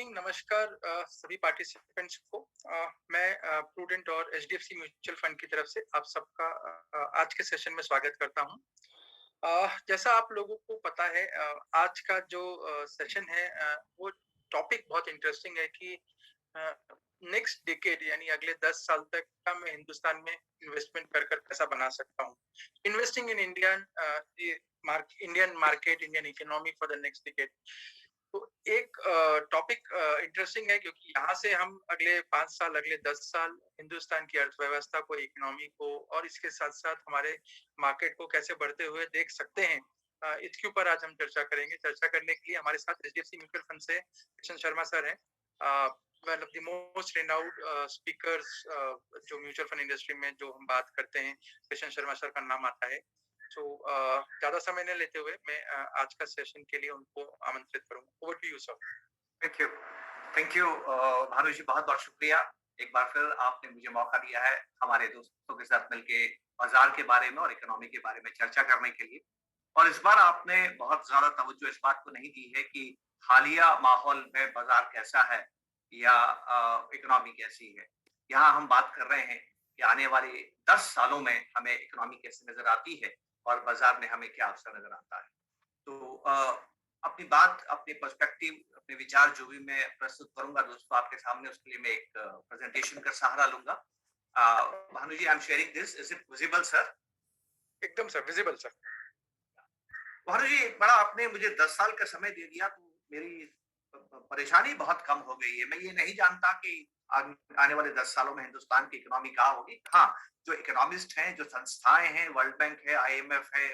Evening, नमस्कार सभी participants को। मैं प्रूडेंट और एचडीएफसी म्यूचुअल फंड की तरफ से आप सबका आज के सेशन में स्वागत करता हूं। जैसा आप लोगों को पता है, आज का जो सेशन है वो टॉपिक बहुत इंटरेस्टिंग है कि नेक्स्ट डिकेड यानी अगले 10 साल तक का मैं हिंदुस्तान में इन्वेस्टमेंट कर कर पैसा बना सकता हूँ। Investing in Indian market, Indian economy for the next decade. तो एक टॉपिक इंटरेस्टिंग है क्योंकि यहाँ से हम अगले 5 साल, अगले 10 साल हिंदुस्तान की अर्थव्यवस्था को, इकोनॉमी को और इसके साथ साथ हमारे मार्केट को कैसे बढ़ते हुए देख सकते हैं। इसके ऊपर आज हम चर्चा करेंगे। चर्चा करने के लिए हमारे साथ एचडीएफसी म्यूचुअल फंड से किशन शर्मा सर हैं, one of the most renowned speakers जो म्यूचुअल फंड इंडस्ट्री में जो हम बात करते हैं, किशन शर्मा सर का नाम आता है। तो ज्यादा समय न लेते हुए मैं आज का सेशन के लिए उनको आमंत्रित करूंगा। Over to you sir. Thank you Bhanu ji, बहुत बहुत शुक्रिया। एक बार फिर आपने मुझे मौका दिया है हमारे दोस्तों के साथ मिलके बाजार के बारे में और इकोनॉमी के बारे में चर्चा करने के लिए। और इस बार आपने बहुत ज्यादा तवज्जो इस बात को नहीं दी है कि हालिया माहौल में बाजार कैसा है या इकोनॉमी कैसी है। यहाँ हम बात कर रहे हैं कि आने वाले 10 सालों में हमें इकोनॉमी कैसी नजर आती है और बाजार में हमें क्या अवसर नजर आता है। तो अपनी बात, अपने पर्सपेक्टिव, अपने विचार जो भी मैं प्रस्तुत करूंगा दोस्तों आपके सामने, उसके लिए मैं एक प्रेजेंटेशन का सहारा लूंगा। Bhanu ji, I am sharing this. Is it visible sir? एकदम sir, visible sir. Bhanu ji, बड़ा आपने मुझे 10 साल का समय दे दिया तो मेरी परेशानी बहुत कम हो गई है। मैं ये नहीं जानता कि आने वाले 10 सालों में हिंदुस्तान की इकोनॉमी क्या होगी। हाँ, जो इकोनॉमिस्ट हैं, जो संस्थाएं हैं, वर्ल्ड बैंक है, आईएमएफ है,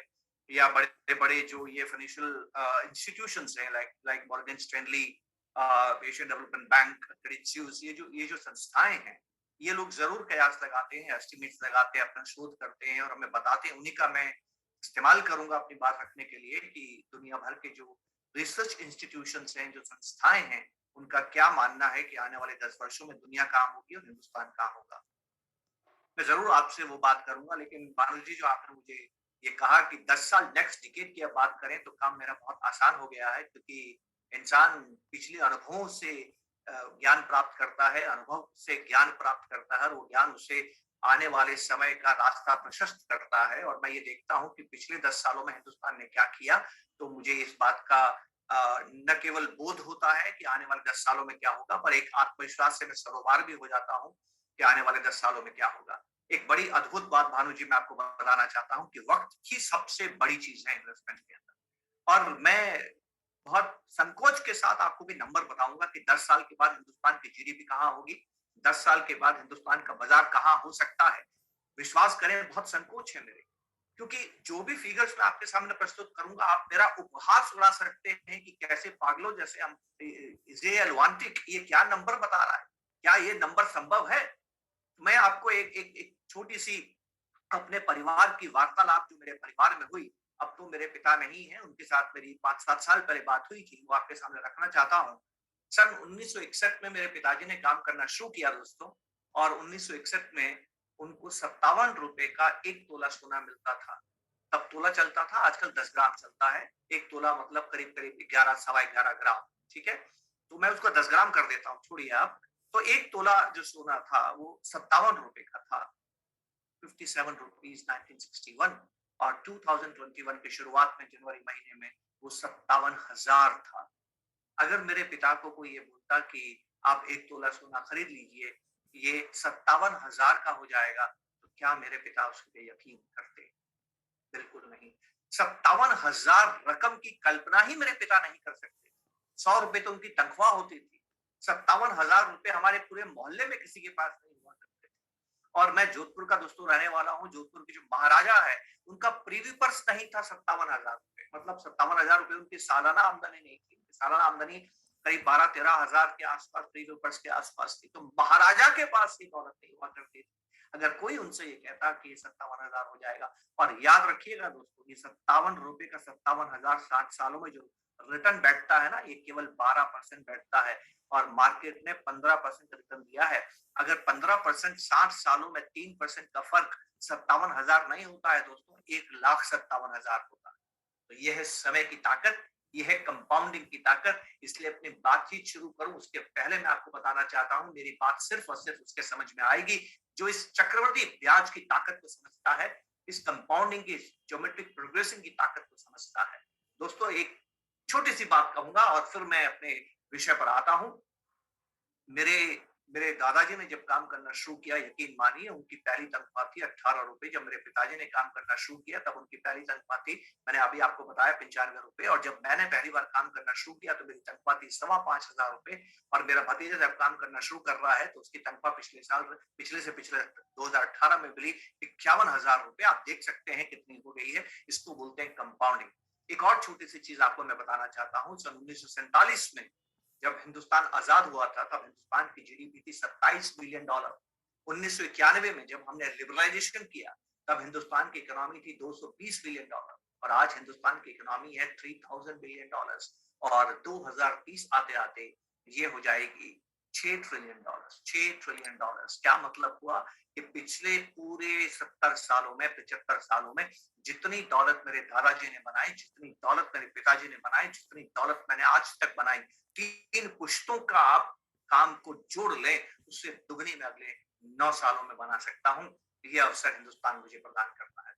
या बड़े बड़े जो ये फाइनेंशियल इंस्टीट्यूशंस हैं like Morgan Stanley, Asian development bank, Credit Suisse, ये जो संस्थाएं हैं, ये लोग जरूर कयास लगाते हैं, एस्टिमेट्स लगाते हैं, अपना शोध करते हैं और हमें बताते हैं। उन्हीं का मैं इस्तेमाल करूंगा अपनी बात रखने के लिए कि दुनिया भर के जो रिसर्च इंस्टीट्यूशंस हैं, जो संस्थाएं हैं, उनका क्या मानना है कि आने वाले 10 वर्षों में दुनिया कहाँ होगी और हिंदुस्तान कहाँ होगा। मैं जरूर आपसे वो बात करूंगा। लेकिन भानु जी, जो आपने मुझे ये कहा कि 10 साल नेक्स्ट डिकेड की अब बात करें, तो काम मेरा बहुत आसान हो गया है, क्योंकि इंसान पिछले अनुभवों से ज्ञान प्राप्त करता है, अनुभव से ज्ञान प्राप्त करता है और वो ज्ञान उसे आने वाले समय का रास्ता प्रशस्त करता है। और मैं ये देखता हूँ कि पिछले 10 सालों में हिंदुस्तान ने क्या किया, तो मुझे इस बात का न केवल बोध होता है कि आने वाले 10 सालों में क्या होगा, पर एक आत्मविश्वास से मैं सरोकार भी हो जाता हूँ कि आने वाले 10 सालों में क्या होगा। एक बड़ी अद्भुत बात भानु जी मैं आपको बताना चाहता हूँ कि वक्त ही सबसे बड़ी चीज है इन्वेस्टमेंट के अंदर। और मैं बहुत संकोच के साथ आपको भी नंबर बताऊंगा कि 10 साल के बाद हिंदुस्तान की जीडीपी कहाँ होगी, 10 साल के बाद हिंदुस्तान का बाजार कहाँ हो सकता है। विश्वास करें, बहुत संकोच है मेरे, क्योंकि जो भी फिगर्स मैं आपके सामने प्रस्तुत करूंगा, आप मेरा उपहास उड़ा सकते हैं कि कैसे पागलों जैसे हम ये क्या नंबर बता रहा है, क्या ये नंबर संभव है। मैं आपको एक छोटी सी अपने परिवार की वार्तालाप जो मेरे परिवार में हुई, अब तो मेरे पिता नहीं है, उनके साथ मेरी 5-7 साल पहले बात हुई थी, वो आपके सामने रखना चाहता हूँ। सन 1961 में मेरे पिताजी ने काम करना शुरू किया दोस्तों, और 1961 में उनको 57 रुपए का 1 तोला सोना मिलता था। तब तोला चलता था, आजकल 10 ग्राम चलता है। 1 तोला मतलब करीब करीब 11, सवा 11 ग्राम, ठीक है। तो मैं उसको 10 ग्राम कर देता हूँ, छोड़िए आप। तो 1 तोला जो सोना था वो 57 रुपए का था, 57 रुपीज 1961। और 2021 के शुरुआत में जनवरी महीने में वो 57,000 था। अगर मेरे पिता को कोई ये बोलता कि आप 1 तोला सोना खरीद लीजिए, ये 57,000 का हो जाएगा, तो क्या मेरे पिता उसके यकीन करते? बिल्कुल नहीं। 57,000 रकम की कल्पना ही मेरे पिता नहीं कर सकते। 100 रुपए तो उनकी तनख्वाह होती थी, 57,000 रुपए हमारे पूरे मोहल्ले में किसी के पास नहीं हुआ करते थे। और मैं जोधपुर का दोस्तों रहने वाला हूँ। जोधपुर के जो महाराजा है, उनका प्रीवी पर्स नहीं था 57,000 रुपए, मतलब 57,000 रुपए उनकी सालाना आमदनी नहीं थी। सालाना आमदनी करीब 12-13 हजार के आसपास, प्रीवी पर्स के आसपास थी। तो महाराजा के पास ही दौलत नहीं हुआ करती थी। अगर कोई उनसे ये कहता कि 57,000 हो जाएगा, और याद रखिएगा दोस्तों, ये 57 रुपए का 57,000 60 सालों में जो रिटर्न बैठता है ना, ये केवल 12% बैठता है, और मार्केट ने 15% रिटर्न दिया है। अगर 15% 60 सालों में 3% का फर्क 57,000 नहीं होता है दोस्तों, 1,57,000 होता है। तो यह है समय की ताकत, ये है कंपाउंडिंग की ताकत। इसलिए अपनी बातचीत शुरू करूं उसके पहले मैं आपको बताना चाहता हूं, मेरी बात सिर्फ और सिर्फ उसके समझ में आएगी जो इस चक्रवर्ती ब्याज की ताकत को समझता है, इस कंपाउंडिंग की, ज्योमेट्रिक प्रोग्रेशन की ताकत को समझता है। दोस्तों, एक छोटी सी बात कहूंगा और फिर मैं अपने विषय पर आता हूं। मेरे मेरे दादाजी ने जब काम करना शुरू किया, यकीन मानिए उनकी पहली तनख्वाह थी 18 रुपए। जब मेरे पिताजी ने काम करना शुरू किया तब उनकी पहली तनख्वाह थी, मैंने अभी आपको बताया, 95 रुपए। और जब मैंने पहली बार काम करना शुरू किया तो मेरी तनख्वाह थी 5,500 रुपए। और मेरा भतीजा जब काम करना शुरू कर रहा है तो उसकी तनख्वाह पिछले से पिछले 2018 में मिली 51,000 रुपए। आप देख सकते हैं कितनी हो गई है। इसको बोलते हैं कंपाउंडिंग। एक और छोटी सी चीज आपको मैं बताना चाहता हूँ। सन 1947 में जब हिंदुस्तान आजाद हुआ था तब हिंदुस्तान की जीडीपी थी $27 बिलियन। 1991 में जब हमने लिबरलाइजेशन किया तब हिंदुस्तान की इकोनॉमी थी $220 बिलियन। और आज हिंदुस्तान की इकोनॉमी है $3,000 बिलियन। और 2030 आते आते ये हो जाएगी $6 ट्रिलियन। $6 ट्रिलियन। क्या मतलब हुआ कि पिछले पूरे 70 सालों में, 75 सालों में जितनी दौलत मेरे दादाजी ने बनाई, जितनी दौलत मेरे पिताजी ने बनाई, जितनी दौलत मैंने आज तक बनाई, 3 पुश्तों का आप काम को जोड़ लें, उससे दुगनी में अगले 9 सालों में बना सकता हूं। यह अवसर हिंदुस्तान मुझे प्रदान करता है।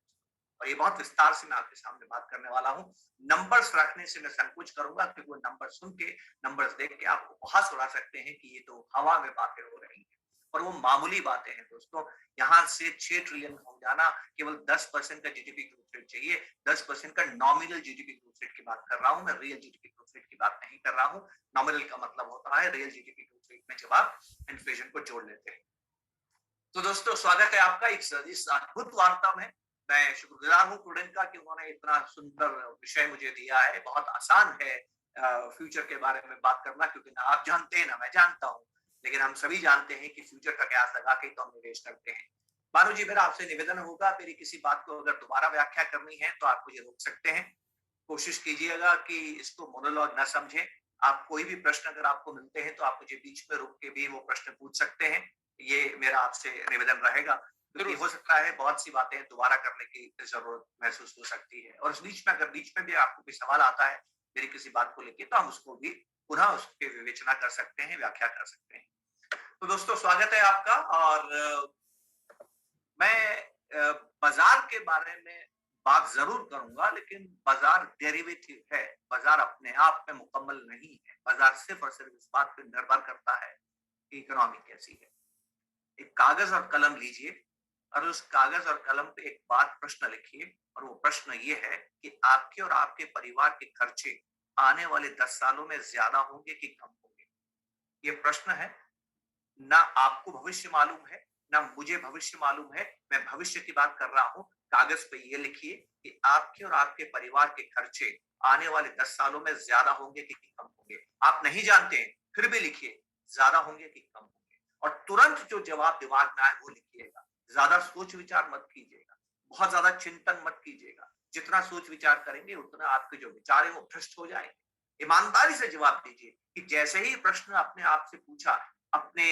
और ये बहुत विस्तार से मैं आपके सामने बात करने वाला हूं। नंबर्स रखने से मैं संकोच करूंगा क्योंकि वो नंबर सुन के, नंबर्स देख के आपको बहुत उड़ा सकते हैं कि ये तो हवा में बातें हो रही हैं। और वो मामूली बातें हैं दोस्तों। यहाँ से 6 ट्रिलियन हो जाना, केवल 10% का जीडीपी ग्रोथ रेट चाहिए। 10% का नॉमिनल जीडीपी ग्रोथ रेट की बात कर रहा हूं मैं, रियल जीडीपी ग्रोथ रेट की बात नहीं कर रहा हूं। नॉमिनल का मतलब होता है रियल जीडीपी ग्रोथ रेट में जब आप इन्फ्लेशन को जोड़ लेते हैं। तो दोस्तों, स्वागत है आपका इस अद्भुत वार्ता में। मैं शुक्रगुजार हूं प्रूडेंट का कि उन्होंने इतना सुंदर विषय मुझे दिया है। बहुत आसान है फ्यूचर के बारे में बात करना, क्योंकि ना आप जानते हैं ना मैं जानता हूं, लेकिन हम सभी जानते हैं कि फ्यूचर का कयास लगा के तो हम निवेश करते हैं। बानू जी, मेरा आपसे निवेदन होगा, मेरी किसी बात को अगर दोबारा व्याख्या करनी है तो आप मुझे रोक सकते हैं। कोशिश कीजिएगा कि इसको मोनोलॉग न समझें। आप कोई भी प्रश्न अगर आपको मिलते हैं तो आप मुझे बीच में रोक के भी वो प्रश्न पूछ सकते हैं। ये मेरा आपसे निवेदन रहेगा, क्योंकि हो सकता है बहुत सी बातें दोबारा करने की जरूरत महसूस हो सकती है। और इस बीच में अगर बीच में भी आपको कोई सवाल आता है मेरी किसी बात को लेकर, तो हम उसको भी पुनः उसके विवेचना कर सकते हैं, व्याख्या कर सकते हैं। तो दोस्तों, स्वागत है आपका। और मैं बाजार के बारे में बात जरूर करूंगा, लेकिन बाजार डेरिवेटिव है, बाजार अपने आप में मुकम्मल नहीं है। बाजार सिर्फ और सिर्फ इस बात पर निर्भर करता है कि इकोनॉमी कैसी है। एक कागज और कलम लीजिए और उस कागज और कलम पे एक बात, प्रश्न लिखिए। और वो प्रश्न ये है कि आपके और आपके परिवार के खर्चे आने वाले 10 सालों में ज्यादा होंगे कि कम होंगे। ये प्रश्न है। ना आपको भविष्य मालूम है, ना मुझे भविष्य मालूम है। मैं भविष्य की बात कर रहा हूं। कागज पे ये लिखिए कि आपके और आपके परिवार के खर्चे आने वाले 10 सालों में ज्यादा होंगे कि कम होंगे। आप नहीं जानते हैं, फिर भी लिखिए ज्यादा होंगे कि कम होंगे। और तुरंत जो जवाब दिमाग में आए वो लिखिएगा। ज्यादा सोच विचार मत कीजिएगा, बहुत ज्यादा चिंतन मत कीजिएगा। जितना सोच विचार करेंगे उतना आपके जो विचार है वो भ्रष्ट हो जाएंगे। ईमानदारी से जवाब दीजिए कि जैसे ही प्रश्न अपने आप से पूछा, अपने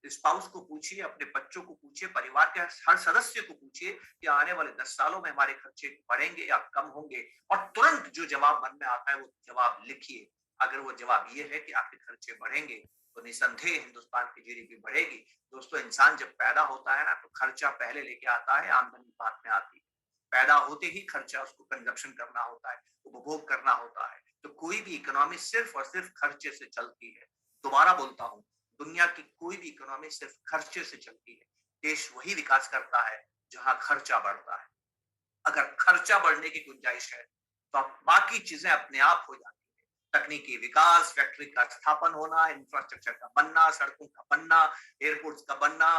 स्पाउस को पूछिए, अपने बच्चों को पूछिए, परिवार के हर सदस्य को पूछिए कि आने वाले 10 सालों में हमारे खर्चे बढ़ेंगे या कम होंगे। और तुरंत जो जवाब मन में आता है वो जवाब लिखिए। अगर वो जवाब ये है कि आपके खर्चे बढ़ेंगे तो निसंदेह हिंदुस्तान की जीडीपी बढ़ेगी। दोस्तों, इंसान जब पैदा होता है ना तो खर्चा पहले लेके आता है, आमदनी बाद में आती है। पैदा होते ही खर्चा, उसको कंजप्शन करना होता है, उपभोग करना होता है। तो कोई भी इकोनॉमी सिर्फ और सिर्फ खर्चे से चलती है। दोबारा बोलता हूं, दुनिया की कोई भी इकोनॉमी सिर्फ खर्चे से चलती है। देश वही विकास करता है जहां खर्चा बढ़ता है। अगर खर्चा बढ़ने की गुंजाइश है तो अब बाकी चीजें अपने आप हो जाती है। तकनीकी विकास, फैक्ट्री का स्थापन होना, इंफ्रास्ट्रक्चर का बनना, सड़कों का बनना, एयरपोर्ट्स का बनना,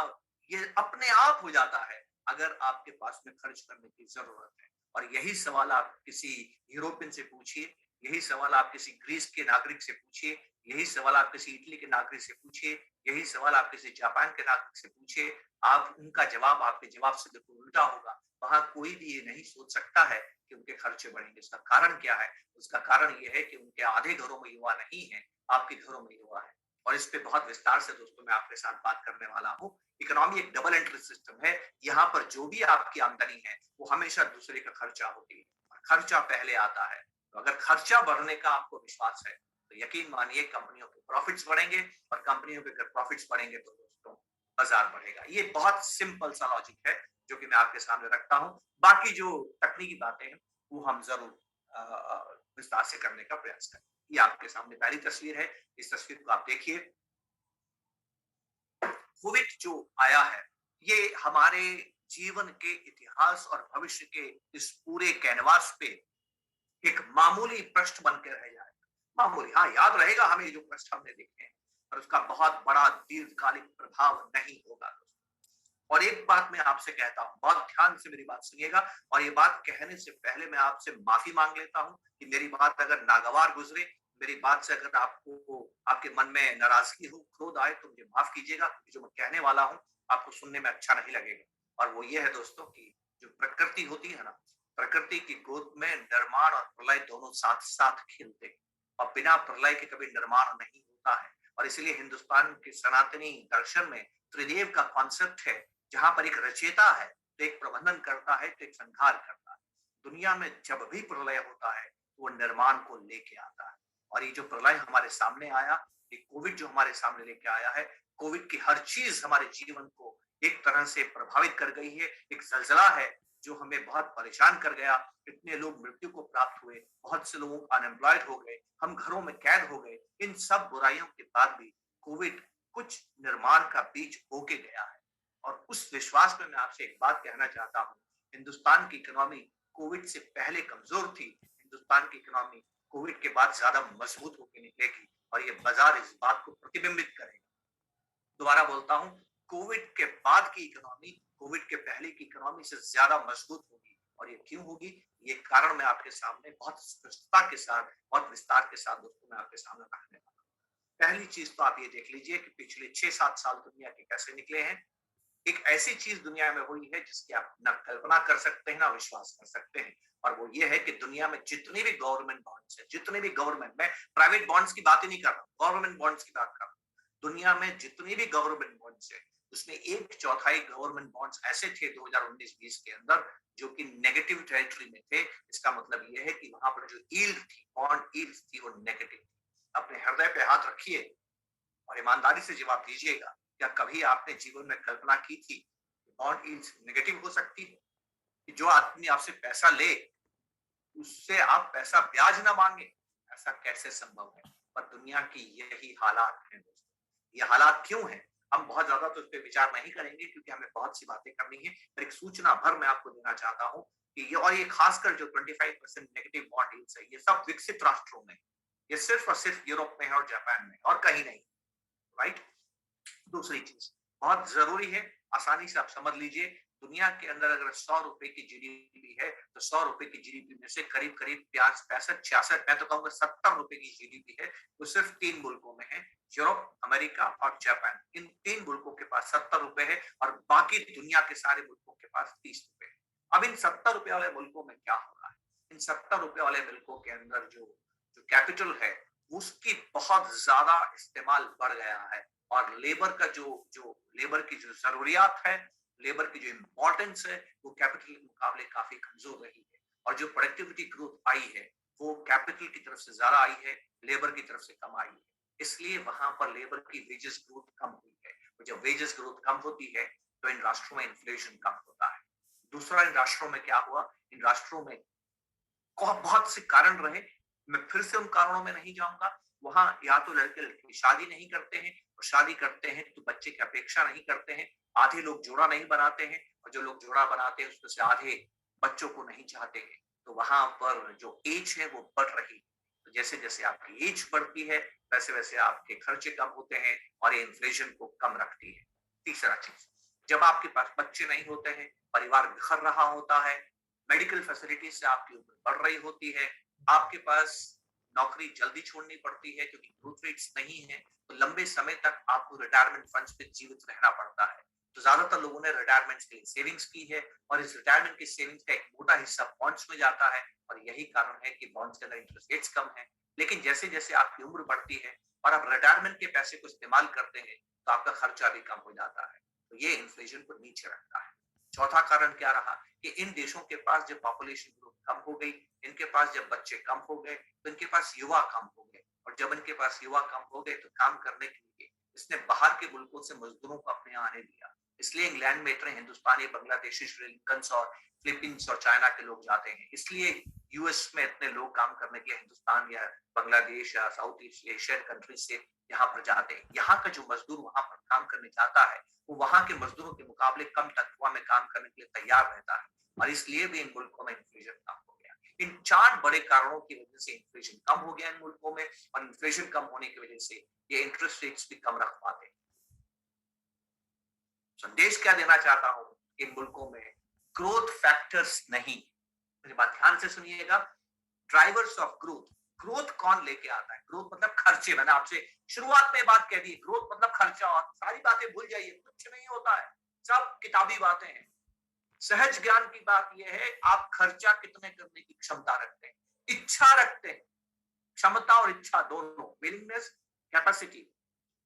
ये अपने आप हो जाता है अगर आपके पास में खर्च करने की जरूरत है। और यही सवाल आप किसी यूरोपियन से पूछिए, यही सवाल आप किसी ग्रीस के नागरिक से पूछिए, यही सवाल आप किसी इटली के नागरिक से पूछिए, यही सवाल आप किसी जापान के नागरिक से पूछिए। आप उनका जवाब आपके जवाब से बिल्कुल उल्टा होगा। वहां कोई भी ये नहीं सोच सकता है कि उनके खर्चे बढ़ेंगे। उसका कारण क्या है? उसका कारण ये है कि उनके आधे घरों में युवा नहीं है, आपके घरों में युवा है। और इस पे बहुत विस्तार से दोस्तों मैं आपके साथ बात करने वाला हूँ। इकोनॉमी एक डबल एंट्री सिस्टम है। यहाँ पर जो भी आपकी आमदनी है वो हमेशा दूसरे का खर्चा होती है। खर्चा पहले आता है। तो अगर खर्चा बढ़ने का आपको विश्वास है तो यकीन मानिए कंपनियों के प्रॉफिट्स बढ़ेंगे, और कंपनियों के अगर प्रॉफिट्स बढ़ेंगे तो दोस्तों बाजार बढ़ेगा। ये बहुत सिंपल सा लॉजिक है जो कि मैं आपके सामने रखता हूं। बाकी जो तकनीकी बातें हैं वो हम जरूर विस्तार से करने का प्रयास करें। ये आपके सामने पहली तस्वीर है, इस तस्वीर को आप देखिए। कोविड जो आया है ये हमारे जीवन के इतिहास और भविष्य के इस पूरे कैनवास पे एक मामूली पृष्ठ बन के रह जाएगा। मामूली, हाँ, याद रहेगा हमें जो पृष्ठ हमने देखे हैं, पर उसका बहुत बड़ा दीर्घकालिक प्रभाव नहीं होगा। और एक बात मैं आपसे कहता हूं, बहुत ध्यान से मेरी बात सुनिएगा, और ये बात कहने से पहले मैं आपसे माफी मांग लेता हूं कि मेरी बात अगर नागवार गुजरे, मेरी बात से अगर आपको आपके मन में नाराजगी हो, क्रोध आए, तो मुझे माफ कीजिएगा। जो मैं कहने वाला हूं आपको सुनने में अच्छा नहीं लगेगा। और वो ये है दोस्तों कि जो प्रकृति होती है ना, प्रकृति की गोद में निर्माण और प्रलय दोनों साथ साथ खेलते हैं, और बिना प्रलय के कभी निर्माण नहीं होता है। और इसलिए हिंदुस्तान के सनातनी दर्शन में त्रिदेव का कॉन्सेप्ट है, जहां पर एक रचेता है तो एक प्रबंधन करता है तो एक संहार करता है। दुनिया में जब भी प्रलय होता है वो निर्माण को लेके आता है। और ये जो प्रलय हमारे सामने आया, ये कोविड जो हमारे सामने लेके आया है, कोविड की हर चीज हमारे जीवन को एक तरह से प्रभावित कर गई है। एक जलजला है जो हमें बहुत परेशान कर गया। इतने लोग मृत्यु को प्राप्त हुए, बहुत से लोग अनएम्प्लॉयड हो गए, हम घरों में कैद हो गए। इन सब बुराइयों के बाद भी कोविड कुछ निर्माण का बीज होके गया है। और उस विश्वास में मैं आपसे एक बात कहना चाहता हूं, हिंदुस्तान की इकोनॉमी कोविड से पहले कमजोर थी, हिंदुस्तान की इकोनॉमी कोविड के बाद ज्यादा मजबूत होकर निकलेगी, और ये बाजार इस बात को प्रतिबिंबित करेगा। दोबारा बोलता हूं, कोविड के बाद की इकोनॉमी कोविड के पहले की इकोनॉमी से ज्यादा मजबूत होगी। और ये क्यों होगी, ये कारण मैं आपके सामने बहुत स्पष्टता के साथ, बहुत विस्तार के साथ दोस्तों मैं आपके सामने रखने वाला हूं। पहली चीज तो आप ये देख लीजिए कि पिछले 6-7 साल दुनिया के कैसे निकले हैं। एक ऐसी चीज दुनिया में हुई है जिसकी आप न कल्पना कर सकते हैं ना विश्वास कर सकते हैं, और वो ये है कि दुनिया में जितने भी गवर्नमेंट बॉन्ड्स है, जितने भी गवर्नमेंट, मैं प्राइवेट बॉन्ड्स की बात ही नहीं कर रहा, गवर्नमेंट बॉन्ड्स की बात कर रहा हूं। दुनिया में जितने भी गवर्नमेंट बॉन्ड्स है उसमें 1/4 गवर्नमेंट बॉन्ड्स ऐसे थे 2019-20 के अंदर जो कि नेगेटिव टेरिटरी में थे। इसका मतलब यह है कि वहां पर जो यील्ड थी, बॉन्ड यील्ड थी, वो नेगेटिव थी। अपने हृदय पे हाथ रखिए और ईमानदारी से जवाब दीजिएगा, क्या कभी आपने जीवन में कल्पना की थी कि बॉन्ड यील्ड नेगेटिव हो सकती है, कि जो आदमी आपसे पैसा ले उससे आप पैसा ब्याज ना मांगे? ऐसा कैसे संभव है? पर दुनिया की यही हालात है दोस्तों। ये हालात क्यों है, हम बहुत ज्यादा तो इस पे विचार नहीं करेंगे क्योंकि हमें बहुत सी बातें करनी है, पर एक सूचना भर मैं आपको देना चाहता हूं कि ये, और ये खासकर जो 25% नेगेटिव बॉन्ड यील्ड्स है, ये सब विकसित राष्ट्रों में, ये सिर्फ और सिर्फ यूरोप में है और जापान में, और कहीं नहीं। राइट। दूसरी चीज बहुत जरूरी है, आसानी से आप समझ लीजिए, दुनिया के अंदर अगर 100 रुपए की जीडीपी है तो 100 रुपए की जीडीपी में से करीब करीब 65-66, मैं तो कहूंगा 70 रुपए की जीडीपी है, वो सिर्फ 3 मुल्कों में है, यूरोप, अमेरिका और जापान। इन 3 मुल्कों के पास 70 रुपए है और बाकी दुनिया के सारे मुल्कों के पास 30 रुपए है। अब इन 70 रुपए वाले मुल्कों में क्या हो रहा है, इन 70 रुपए वाले मुल्कों के अंदर जो कैपिटल है उसकी बहुत ज्यादा इस्तेमाल बढ़ गया है, और लेबर का जो जो लेबर की जो जरूरियात है, लेबर की जो इंपॉर्टेंस है, वो कैपिटल के मुकाबले काफी कमजोर रही है। और जो प्रोडक्टिविटी ग्रोथ आई है वो कैपिटल की तरफ से ज्यादा आई है, लेबर की तरफ से कम आई है। इसलिए वहां पर लेबर की वेजेस ग्रोथ कम हुई है, और जब वेजेस ग्रोथ कम होती है तो इन राष्ट्रों में इन्फ्लेशन कम होता है। दूसरा, इन राष्ट्रों में क्या हुआ, इन राष्ट्रों में बहुत से कारण रहे, मैं फिर से उन कारणों में नहीं जाऊंगा। वहां या तो लड़के लड़की शादी नहीं करते हैं, और शादी करते हैं तो बच्चे की अपेक्षा नहीं करते हैं, आधे लोग जोड़ा नहीं बनाते हैं, और जो लोग जोड़ा बनाते हैं उसमें से आधे बच्चों को नहीं चाहते हैं। तो वहां पर जो एज है वो बढ़ रही है। तो जैसे जैसे आपकी एज बढ़ती है वैसे वैसे आपके खर्चे कम होते हैं, और ये इन्फ्लेशन को कम रखती है। तीसरा चीज, जब आपके पास बच्चे नहीं होते हैं, परिवार बिखर रहा होता है, मेडिकल फैसिलिटीज से आपकी उम्र बढ़ रही होती है, आपके पास नौकरी जल्दी छोड़नी पड़ती है क्योंकि ग्रोथ रेट्स नहीं है, तो लंबे समय तक आपको रिटायरमेंट फंड्स पे जीवित रहना पड़ता है। तो ज्यादातर लोगों ने रिटायरमेंट के लिए सेविंग्स की है, और इस रिटायरमेंट की सेविंग्स का एक मोटा हिस्सा बॉन्ड्स में जाता है, और यही कारण है कि बॉन्ड्स के अंदर इंटरेस्ट रेट्स कम है। लेकिन जैसे जैसे आपकी उम्र बढ़ती है और आप रिटायरमेंट के पैसे को इस्तेमाल करते हैं तो आपका खर्चा भी कम हो जाता है, तो ये इन्फ्लेशन को नीचे रखता है। चौथा कारण क्या रहा कि इन देशों के पास जब पॉपुलेशन ग्रोथ कम हो गई, इनके पास जब बच्चे कम हो गए, तो इनके पास युवा कम हो गए, और जब इनके पास युवा कम हो गए तो काम करने के लिए इसने बाहर के मुल्कों से मजदूरों को अपने यहाँ आने दिया। इसलिए इंग्लैंड में इतने हिंदुस्तानी, बांग्लादेशी, श्रीलंकन्स और फिलीपींस और चाइना के लोग जाते हैं। इसलिए यूएस में इतने लोग काम करने के लिए हिंदुस्तान या बांग्लादेश या साउथ ईस्ट एशियन कंट्रीज से यहाँ पर जाते हैं। यहाँ का जो मजदूर वहां पर काम करने जाता है वो वहां के मजदूरों के मुकाबले कम तनख्वाह में काम करने के लिए तैयार रहता है, और इसलिए भी इन मुल्कों में इन्फ्लेशन कम हो गया। इन 4 बड़े कारणों की वजह से इन्फ्लेशन कम हो गया इन मुल्कों में, और इन्फ्लेशन कम होने की वजह से ये इंटरेस्ट रेट्स भी कम रख पाते हैं। संदेश क्या देना चाहता हूं इन मुल्कों में, ग्रोथ फैक्टर्स नहीं, मेरी बात ध्यान से सुनिएगा, ड्राइवर्स ऑफ ग्रोथ। ग्रोथ कौन लेके आता है? ग्रोथ मतलब खर्चे। मैंने आपसे शुरुआत में बात कह दी, ग्रोथ मतलब खर्चा, और सारी बातें भूल जाइए, कुछ नहीं होता है, सब किताबी बातें हैं। सहज ज्ञान की बात यह है आप खर्चा कितने करने की क्षमता रखते हैं, इच्छा रखते हैं। क्षमता और इच्छा दोनों, विलिंगनेस, कैपेसिटी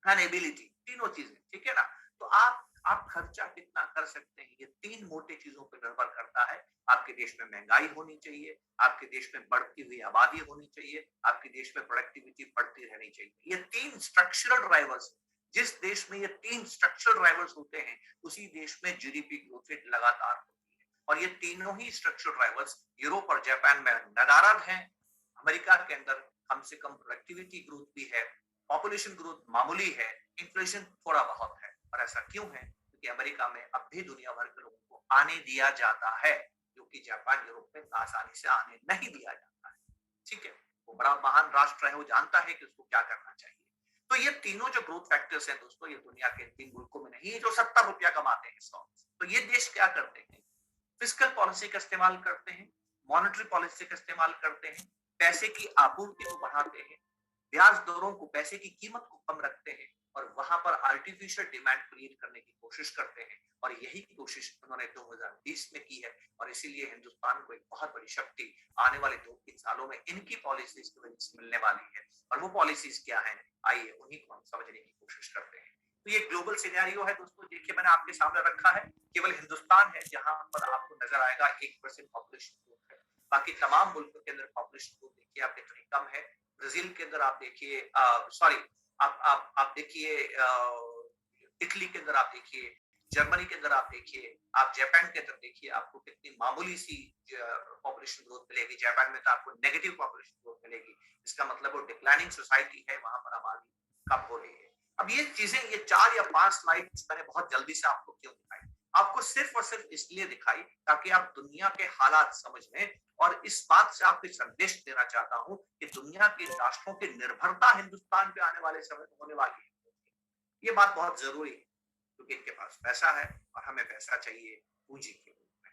एंड एबिलिटी, तीनों चीजें, ठीक है ना। तो आप खर्चा कितना कर सकते हैं, ये 3 मोटे चीजों पर निर्भर करता है। आपके देश में महंगाई होनी चाहिए, आपके देश में बढ़ती हुई आबादी होनी चाहिए, आपके देश में प्रोडक्टिविटी बढ़ती रहनी चाहिए। ये 3 स्ट्रक्चरल ड्राइवर्स, जिस देश में ये 3 स्ट्रक्चरल ड्राइवर्स होते हैं उसी देश में जीडीपी ग्रोथ रेट लगातार होती है। और ये तीनों ही स्ट्रक्चरल ड्राइवर्स यूरोप और जापान में नदारद हैं। अमेरिका के अंदर कम से कम प्रोडक्टिविटी ग्रोथ भी है, पॉपुलेशन ग्रोथ मामूली है, इन्फ्लेशन थोड़ा बहुत है। और ऐसा क्यों है? क्योंकि अमेरिका में अब भी दुनिया भर के लोगों को आने दिया जाता है, जो कि जापान, यूरोप में आसानी से आने नहीं दिया जाता है। ठीक है, वो बड़ा महान राष्ट्र है, वो जानता है कि उसको क्या करना चाहिए। तो ये तीनों जो ग्रोथ फैक्टर्स हैं दोस्तों, ये दुनिया के 3 मुल्कों में नहीं है जो 70 रुपया कमाते हैं 100। तो ये देश क्या करते हैं? फिस्कल पॉलिसी का इस्तेमाल करते हैं, मॉनेटरी पॉलिसी का इस्तेमाल करते हैं, पैसे की आपूर्ति को बढ़ाते हैं, ब्याज दरों को, पैसे की कीमत को कम रखते हैं, और वहां पर आर्टिफिशियल डिमांड क्रिएट करने की कोशिश करते हैं। और यही कोशिश उन्होंने 2020 में की है, और इसीलिए हिंदुस्तान को एक बहुत बड़ी शक्ति आने वाले 2-3 सालों में इनकी पॉलिसीज की वजह से मिलने वाली है। और वो पॉलिसीज क्या है, आइए उन्हीं को हम समझने की कोशिश करते हैं। तो ये ग्लोबल सिनेरियो है दोस्तों, देखिए मैंने आपके सामने रखा है, केवल हिंदुस्तान है जहां पर आपको नजर आएगा 1% पॉपुलेशन ग्रोथ है। बाकी तमाम मुल्कों के अंदर पॉपुलेशन ग्रोथ देखिए आप कितनी कम है। ब्राजील के अंदर आप देखिए, सॉरी, आप देखिए, इटली के अंदर आप देखिए, जर्मनी के अंदर आप देखिए, आप जापान के अंदर देखिए, आपको कितनी मामूली सी पॉपुलेशन ग्रोथ मिलेगी। जापान में तो आपको नेगेटिव पॉपुलेशन ग्रोथ मिलेगी, इसका मतलब वो डिक्लाइनिंग सोसाइटी है, वहां पर आबादी कम हो रही है। अब ये चीजें, ये 4 या 5 स्लाइड्स मैंने बहुत जल्दी से आपको क्यों दिखाई? आपको सिर्फ और सिर्फ इसलिए दिखाई ताकि आप दुनिया के हालात समझ लें, और इस बात से आपको संदेश देना चाहता हूं कि दुनिया के राष्ट्रों की निर्भरता हिंदुस्तान पे आने वाले समय में होने वाली है। ये बात बहुत जरूरी है, क्योंकि इनके पास पैसा है और हमें पैसा चाहिए पूंजी के रूप में।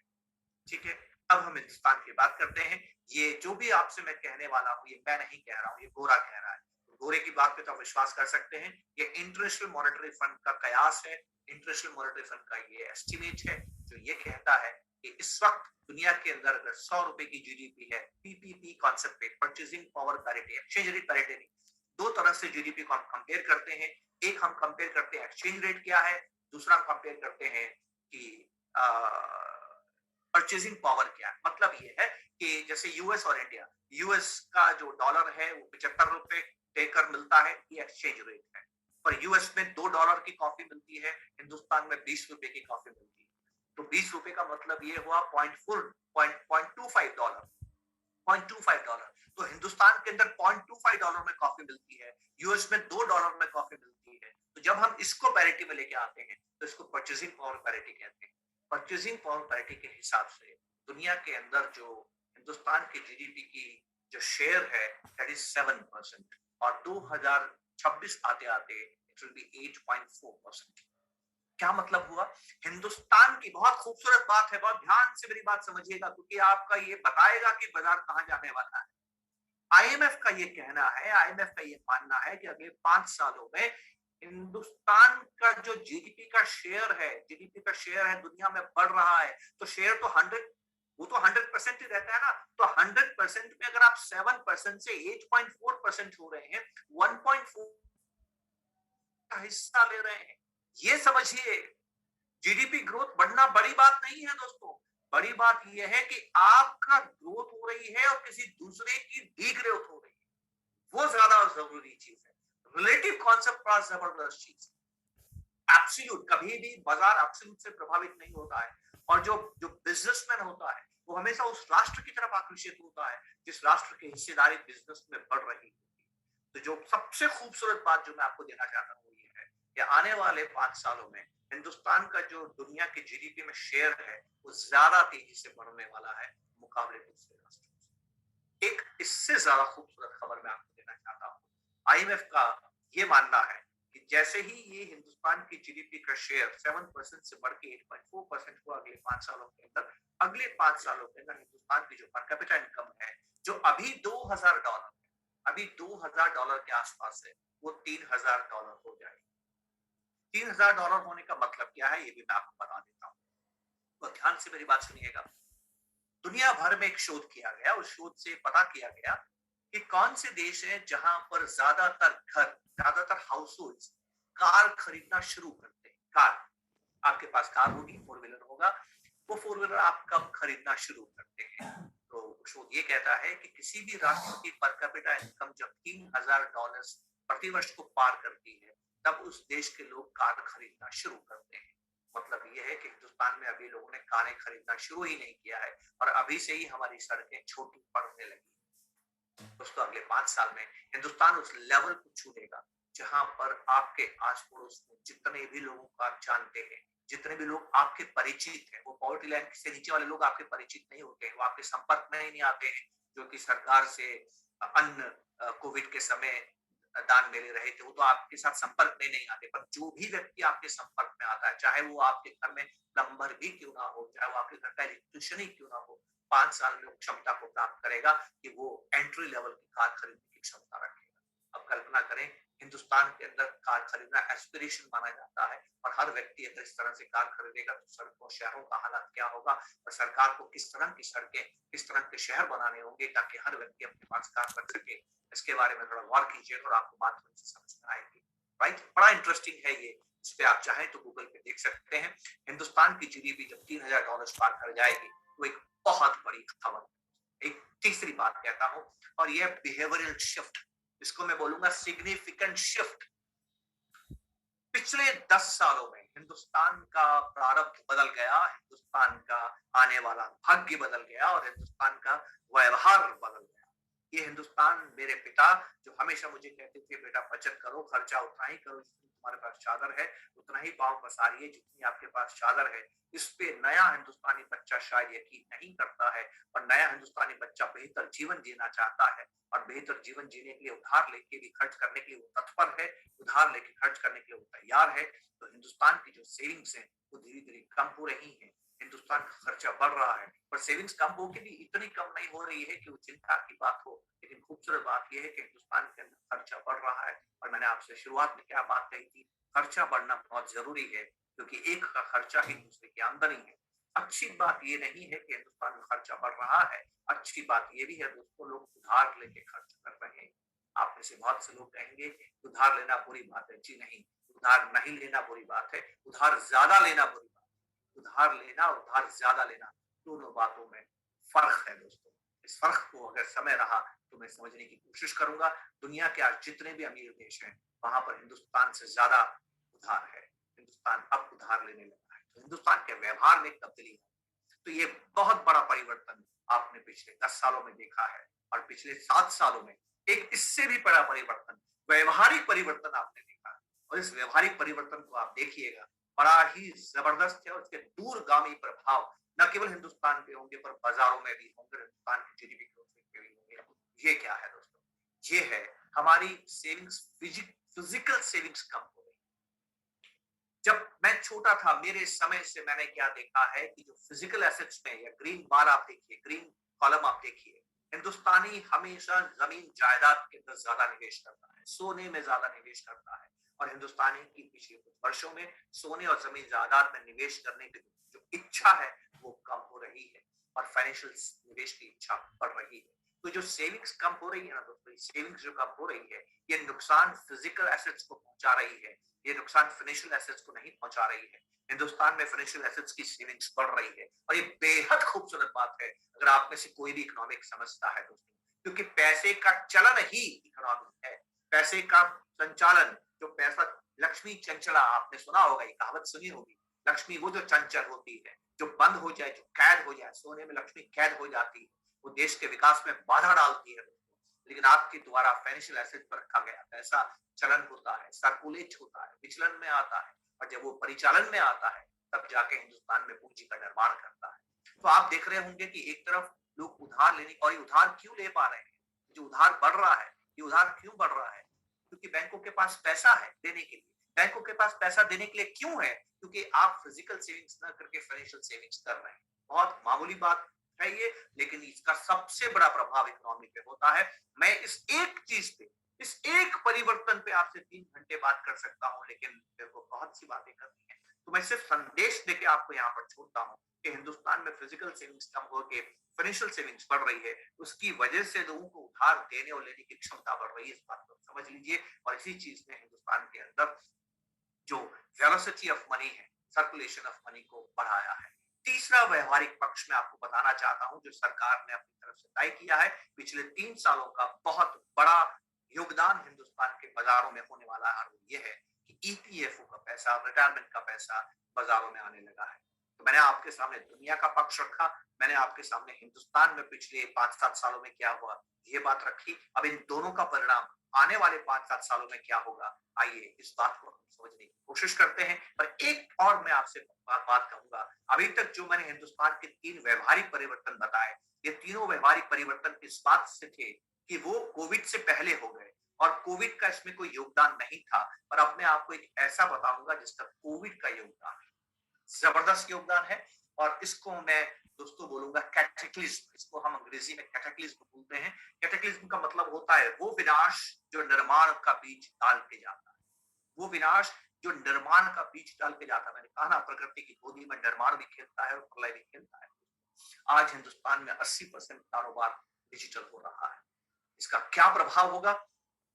ठीक है, अब हम हिंदुस्तान की बात करते हैं। ये जो भी आपसे मैं कहने वाला हूँ, ये मैं नहीं कह रहा हूँ, ये गोरा कह रहा है। गोरे की बात पे तो आप विश्वास कर सकते हैं। ये इंटरनेशनल मॉनेटरी फंड का कयास है, इंटरनेशनल मॉनेटरी फंड का ये एस्टिमेट है, जो ये कहता है कि इस वक्त दुनिया के अंदर अगर 100 रुपए की जीडीपी है, पीपीपी कॉन्सेप्ट पे, purchasing power parity, exchange rate parity नहीं, 2 तरह से जीडीपी को हम कंपेयर करते हैं। एक हम कंपेयर करते हैं एक्सचेंज रेट क्या है, दूसरा हम कंपेयर करते हैं कि परचेजिंग पावर क्या है। मतलब ये है कि जैसे यूएस और इंडिया, यूएस का जो डॉलर है वो 75 रुपए देकर मिलता है, ये एक्सचेंज रेट है। और यूएस में $2 की कॉफी मिलती है, हिंदुस्तान में 20 रुपए की कॉफी मिलती है। तो 20 रुपए का मतलब ये हुआ $0.25। तो हिंदुस्तान के अंदर $0.25 में कॉफी मिलती है, यूएस में $2 में कॉफी मिलती है। तो जब हम इसको पैरिटी में लेके आते हैं तो इसको परचेजिंग पावर पैरिटी कहते हैं। परचेजिंग पावर पैरिटी के हिसाब से दुनिया के अंदर जो हिंदुस्तान की जीडीपी की जो शेयर है दैट इज 7%, और 2026 आते आते इट विल बी 8.4%। क्या मतलब हुआ? हिंदुस्तान की बहुत खूबसूरत बात है, बहुत ध्यान से मेरी बात समझिएगा, क्योंकि आपका ये बताएगा कि बाजार कहां जाने वाला है। आईएमएफ का ये कहना है, आईएमएफ का ये मानना है कि अगले 5 सालों में हिंदुस्तान का जो जीडीपी का शेयर है दुनिया में बढ़ रहा है। तो शेयर तो 100% ही रहता है ना। तो 100% में अगर आप 7% से 8.4% हो रहे हैं, 1.4 का हिस्सा ले रहे हैं, ये समझिए जीडीपी ग्रोथ बढ़ना बड़ी बात नहीं है दोस्तों। बड़ी बात यह है कि आपका ग्रोथ हो रही है और किसी दूसरे की डीग्रोथ हो रही है, वो ज्यादा जरूरी चीज है। रिलेटिव कॉन्सेप्ट बड़ा जबरदस्त चीज है। एब्सोल्यूट कभी भी बाजार एब्सोल्यूट से प्रभावित नहीं होता है, और जो जो बिजनेसमैन होता है वो हमेशा उस राष्ट्र की तरफ आकर्षित होता है जिस राष्ट्र की हिस्सेदारी बिजनेस में बढ़ रही है। तो जो सबसे खूबसूरत बात जो मैं आपको देना चाहता हूँ ये है कि आने वाले 5 सालों में हिंदुस्तान का जो दुनिया के जीडीपी में शेयर है वो ज्यादा तेजी से बढ़ने वाला है मुकाबले दूसरे राष्ट्रों से। एक इससे ज्यादा खूबसूरत खबर मैं आपको देना चाहता हूँ। आईएमएफ का ये मानना है कि जैसे ही ये हिंदुस्तान की जीडीपी का शेयर 7% से बढ़ के 8.4% हुआ अगले 5 सालों के अंदर, अगले 5 सालों के अंदर हिंदुस्तान की जो पर कैपिटा इनकम है जो अभी $2000 अभी $2000 के आसपास है, वो $3000 हो जाएगी। $3000 होने का मतलब क्या है ये भी मैं आपको बता देता हूँ, तो ध्यान से मेरी बात सुनिएगा। दुनिया भर में एक शोध किया गया, उस शोध से पता किया गया कि कौन से देश हैं जहां पर ज्यादातर हाउस होल्ड कार खरीदना शुरू करते हैं। कार, आपके पास कार होगी, 4 व्हीलर होगा, वो 4 व्हीलर आप कब खरीदना शुरू करते हैं। तो शोध ये कहता है कि किसी भी राष्ट्र की पर कैपिटा इनकम जब $3000 प्रति वर्ष को पार करती है तब उस देश के लोग कार खरीदना शुरू करते हैं। मतलब ये है कि हिंदुस्तान में अभी लोगों ने कारें खरीदना शुरू ही नहीं किया है और अभी से ही हमारी सड़कें छोटी पड़ने लगी। दोस्तों अगले 5 साल में हिंदुस्तान उस लेवल को छू लेगा जहां पर आपके आस पड़ोस में जितने भी लोगों को आप जानते हैं, जितने भी लोग आपके परिचित हैं, वो पॉवर्टी लाइन से नीचे वाले लोग आपके परिचित नहीं होते हैं, वो आपके संपर्क में ही नहीं आते हैं, जो कि सरकार से अन्न कोविड के समय दान में ले रहे थे, वो तो आपके साथ संपर्क में नहीं आते। पर जो भी व्यक्ति आपके संपर्क में आता है, चाहे वो आपके घर में प्लम्बर भी क्यों ना हो, चाहे वो आपके घर का इलेक्ट्रिशियन ही क्यों ना हो, 5 साल में क्षमता को प्राप्त करेगा कि वो एंट्री लेवल की कार खरीदने की क्षमता रखेगा। अब कल्पना करें, हिंदुस्तान के अंदर कार खरीदना एस्पिरेशन माना जाता है और हर व्यक्ति अगर इस तरह से कार खरीदेगा तो सड़कों शहरों का हालात क्या होगा और सरकार को किस तरह की सड़कें, किस तरह के शहर बनाने होंगे ताकि हर व्यक्ति अपने पास कार रख सके। इसके बारे में थोड़ा गौर कीजिए और आपको बात थोड़ी सी समझ में आएगी। राइट, बड़ा इंटरेस्टिंग है ये, इस पे आप चाहें तो गूगल पे देख सकते हैं। हिंदुस्तान की जीडीपी जब $3000 पार कर जाएगी तो एक बहुत बड़ी खबर। एक तीसरी बात कहता हूं और यह बिहेवियरल शिफ्ट, इसको मैं बोलूंगा सिग्निफिकेंट शिफ्ट। पिछले 10 सालों में हिंदुस्तान का प्रारब्ध बदल गया, हिंदुस्तान का आने वाला भाग्य बदल गया और हिंदुस्तान का व्यवहार बदल गया। ये हिंदुस्तान, मेरे पिता जो हमेशा मुझे कहते थे बेटा बचत करो, खर्चा उतना ही करो जितनी तुम्हारे पास चादर है, उतना ही पांव पसारिए जितनी आपके पास चादर है। इस पे नया हिंदुस्तानी बच्चा शायद यकीन नहीं करता है और नया हिंदुस्तानी बच्चा बेहतर जीवन जीना चाहता है और बेहतर जीवन जीने के लिए उधार लेके भी खर्च करने के लिए वो तत्पर है, उधार लेके खर्च करने के लिए वो तैयार है। तो हिंदुस्तान की जो सेविंग्स है वो धीरे धीरे कम हो रही है, हिंदुस्तान का खर्चा बढ़ रहा है, पर सेविंग्स कम होके भी इतनी कम नहीं हो रही है कि वो चिंता की बात हो। लेकिन खूबसूरत बात यह है कि हिंदुस्तान के अंदर खर्चा बढ़ रहा है और मैंने आपसे शुरुआत में क्या बात कही थी, खर्चा बढ़ना बहुत जरूरी है क्योंकि एक का खर्चा ही दूसरे की आमदनी है। अच्छी बात ये नहीं है कि हिंदुस्तान में खर्चा बढ़ रहा है, अच्छी बात ये भी है दोस्तों लोग उधार लेके खर्च कर रहे हैं। आप में से बहुत से लोग कहेंगे उधार लेना बुरी बात है। जी नहीं, उधार नहीं लेना बुरी बात है, उधार ज्यादा लेना बुरी बात है। उधार लेना और उधार ज्यादा लेना दोनों बातों में फर्क है दोस्तों। इस फर्क को अगर समय रहा तो मैं समझने की कोशिश करूंगा। दुनिया के आज जितने भी अमीर देश हैं वहां पर हिंदुस्तान से ज्यादा उधार है, हिंदुस्तान अब उधार लेने लगा है, तो हिंदुस्तान के व्यवहार में एक तब्दीली है। तो ये बहुत बड़ा परिवर्तन आपने पिछले 10 सालों में देखा है और पिछले 7 सालों में एक इससे भी बड़ा परिवर्तन, व्यवहारिक परिवर्तन आपने देखा है। और इस व्यवहारिक परिवर्तन को आप देखिएगा, बड़ा ही जबरदस्त है और इसके दूरगामी प्रभाव न केवल हिंदुस्तान पे होंगे पर बाजारों में भी होंगे, हिंदुस्तान की जीडीपी ग्रोथ पे भी होंगे। ये क्या है दोस्तों, ये है हमारी सेविंग्स, फिजिकल सेविंग्स कम हो गई। जब मैं छोटा था मेरे समय से मैंने क्या देखा है कि जो फिजिकल एसेट्स में, या ग्रीन बार आप देखिए, ग्रीन कॉलम आप देखिए, हिंदुस्तानी हमेशा जमीन जायदाद के अंदर ज्यादा निवेश करता है, सोने में ज्यादा निवेश करता है और हिंदुस्तानी की पिछले कुछ वर्षों में सोने और जमीन जायदाद में निवेश करने की जो इच्छा है वो कम हो रही है और फाइनेंशियल निवेश की इच्छा बढ़ रही है। तो जो सेविंग्स कम हो रही है ना दोस्तों, सेविंग्स जो कम हो रही है, ये नुकसान फिजिकल एसेट्स को पहुंचा रही है, ये नुकसान फाइनेंशियल एसेट्स को नहीं पहुंचा रही है। हिंदुस्तान में फाइनेंशियल एसेट्स की सेविंग्स बढ़ रही है और ये बेहद खूबसूरत बात है अगर आप में से कोई भी इकोनॉमिक समझता है दोस्तों, क्योंकि पैसे का चलन ही इकोनॉमी है। पैसे का संचालन, जो पैसा, लक्ष्मी चंचला, आपने सुना होगा, ये कहावत सुनी होगी, लक्ष्मी वो जो चंचल होती है, जो बंद हो जाए, जो कैद हो जाए, सोने में लक्ष्मी कैद हो जाती है, वो देश के विकास में बाधा डालती है। लेकिन आपके द्वारा फाइनेंशियल एसेट पर रखा गया पैसा चलन होता है, सर्कुलेट होता है, विचलन में आता है, और जब वो परिचालन में आता है तब जाके हिंदुस्तान में पूंजी का निर्माण करता है। तो आप देख रहे होंगे कि एक तरफ लोग उधार लेने, और ये उधार क्यों ले पा रहे हैं, जो उधार बढ़ रहा है, ये उधार क्यों बढ़ रहा है? क्योंकि बैंकों के पास पैसा है देने के लिए। बैंकों के पास पैसा देने के लिए क्यों है? क्योंकि आप फिजिकल सेविंग्स ना करके फाइनेंशियल सेविंग्स कर रहे हैं। बहुत मामूली बात है ये, लेकिन इसका सबसे बड़ा प्रभाव इकोनॉमी पे होता है। मैं इस एक चीज पे, इस एक परिवर्तन पे आपसे 3 घंटे बात कर सकता हूं, लेकिन मेरे को बहुत सी बातें करनी है, तो मैं सिर्फ संदेश देके आपको यहाँ पर छोड़ता हूँ कि हिंदुस्तान में फिजिकल सेविंग्स कम होकर फाइनेंशियल सेविंग्स बढ़ रही है। उसकी वजह से लोगों को उधार देने और लेने की क्षमता बढ़ रही है, इस बात को समझ लीजिए। और इसी चीज ने हिंदुस्तान के अंदर जो वेलोसिटी ऑफ मनी है, सर्कुलेशन ऑफ मनी को बढ़ाया है। तीसरा व्यवहारिक पक्ष में आपको बताना चाहता हूं, जो सरकार ने अपनी तरफ से तय किया है पिछले 3 सालों का बहुत बड़ा योगदान हिंदुस्तान के बाजारों में होने वाला है, और ये है कि ईपीएफओ का पैसा, रिटायरमेंट का पैसा बाजारों में आने लगा है। तो मैंने आपके सामने दुनिया का पक्ष रखा, मैंने आपके सामने हिंदुस्तान में पिछले 5-7 सालों में क्या हुआ ये बात रखी। अब इन दोनों का परिणाम आने वाले 5-7 सालों में क्या होगा, आइए इस बात को हम समझने की कोशिश करते हैं। पर एक और मैं आपसे बात कहूंगा, अभी तक जो मैंने हिंदुस्तान के 3 व्यवहारिक परिवर्तन बताए, ये तीनों व्यवहारिक परिवर्तन इस बात से थे कि वो कोविड से पहले हो गए, और कोविड का इसमें कोई योगदान नहीं था। पर अब मैं आपको एक ऐसा बताऊंगा जिसका कोविड का योगदान है, जबरदस्त योगदान है, और इसको मैं दोस्तों बोलूंगा कैटेक्लिज्म। इसको हम अंग्रेजी में कैटेक्लिज्म बोलते हैं। कैटेक्लिज्म का मतलब होता है वो विनाश जो निर्माण का बीज डाल के जाता है, वो विनाश जो निर्माण का बीज डाल के जाता है। मैंने कहा ना, प्रकृति की गोदी में निर्माण भी खेलता है और प्रलय भी खेलता है। आज हिंदुस्तान में 80% कारोबार डिजिटल हो रहा है। इसका क्या प्रभाव होगा,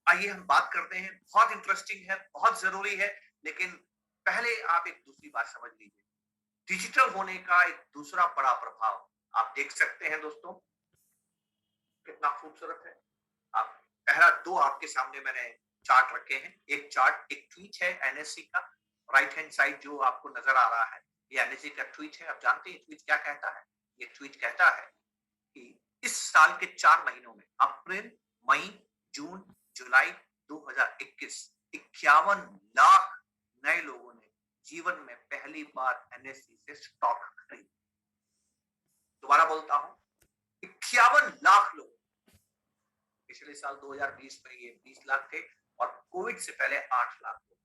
आइए हम बात करते हैं। बहुत इंटरेस्टिंग है, बहुत जरूरी है, लेकिन पहले आप एक दूसरी बात समझ लीजिए। डिजिटल होने का एक दूसरा बड़ा प्रभाव आप देख सकते हैं दोस्तों, कितना खूबसूरत है। आप पहला 2 आपके सामने मैंने चार्ट रखे हैं। एक चार्ट, एक ट्वीट है एनएससी का, राइट हैंड साइड जो आपको नजर आ रहा है, ये एनएससी का ट्वीट है। आप जानते हैं ट्वीट क्या कहता है? ये ट्वीट कहता है कि इस साल के 4 महीनों में अप्रैल, मई, जून, जुलाई 2021 51 लाख नए लोगों ने जीवन में पहली बार एनएससी से स्टॉक खरीदा। दोबारा बोलता हूं, 51 लाख लोग। पिछले साल 2020 में ये 20 लाख थे, और कोविड से पहले 8 लाख लोग।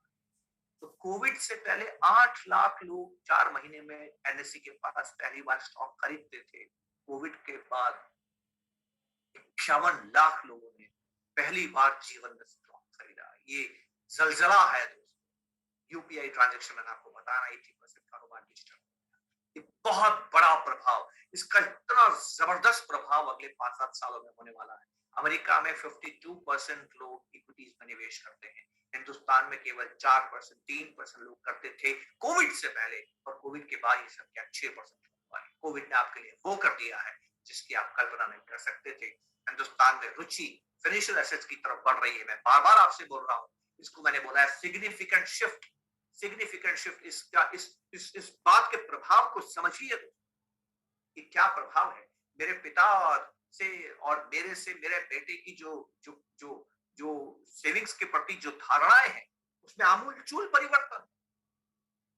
तो कोविड से पहले 8 लाख लोग 4 महीने में एनएससी के पास पहली बार स्टॉक खरीदते थे। कोविड के बाद 51 लाख लोगों ने पहली बार जीवन में स्टॉक खरीदा। ये जलजला है दोस्तों। यूपीआई ट्रांजैक्शन मैंने आपको बताया, 80% कारोबार डिजिटल। ये बहुत बड़ा प्रभाव, इसका इतना जबरदस्त प्रभाव अगले 5-7 सालों में होने वाला है। अमेरिका में 52% लोग इक्विटीज में निवेश करते हैं, हिंदुस्तान में केवल 4%, 3% लोग करते थे कोविड से पहले, और कोविड के बाद ये संख्या 6% हुआ है। कोविड ने आपके लिए वो कर दिया है जिसकी आप कल्पना नहीं कर सकते थे। हिंदुस्तान में रुचि फाइनेंशियल एसेट्स की तरफ बढ़ रही है। मैं बार बार आपसे बोल रहा हूँ, इसको मैंने बोला है सिग्निफिकेंट शिफ्ट। सिग्निफिकेंट शिफ्ट, इसका इस बात के प्रभाव को समझिए कि क्या प्रभाव है। मेरे पिता से और मेरे से मेरे बेटे की जो जो जो जो सेविंग्स के प्रति जो धारणाएं हैं, उसमें आमूलचूल परिवर्तन।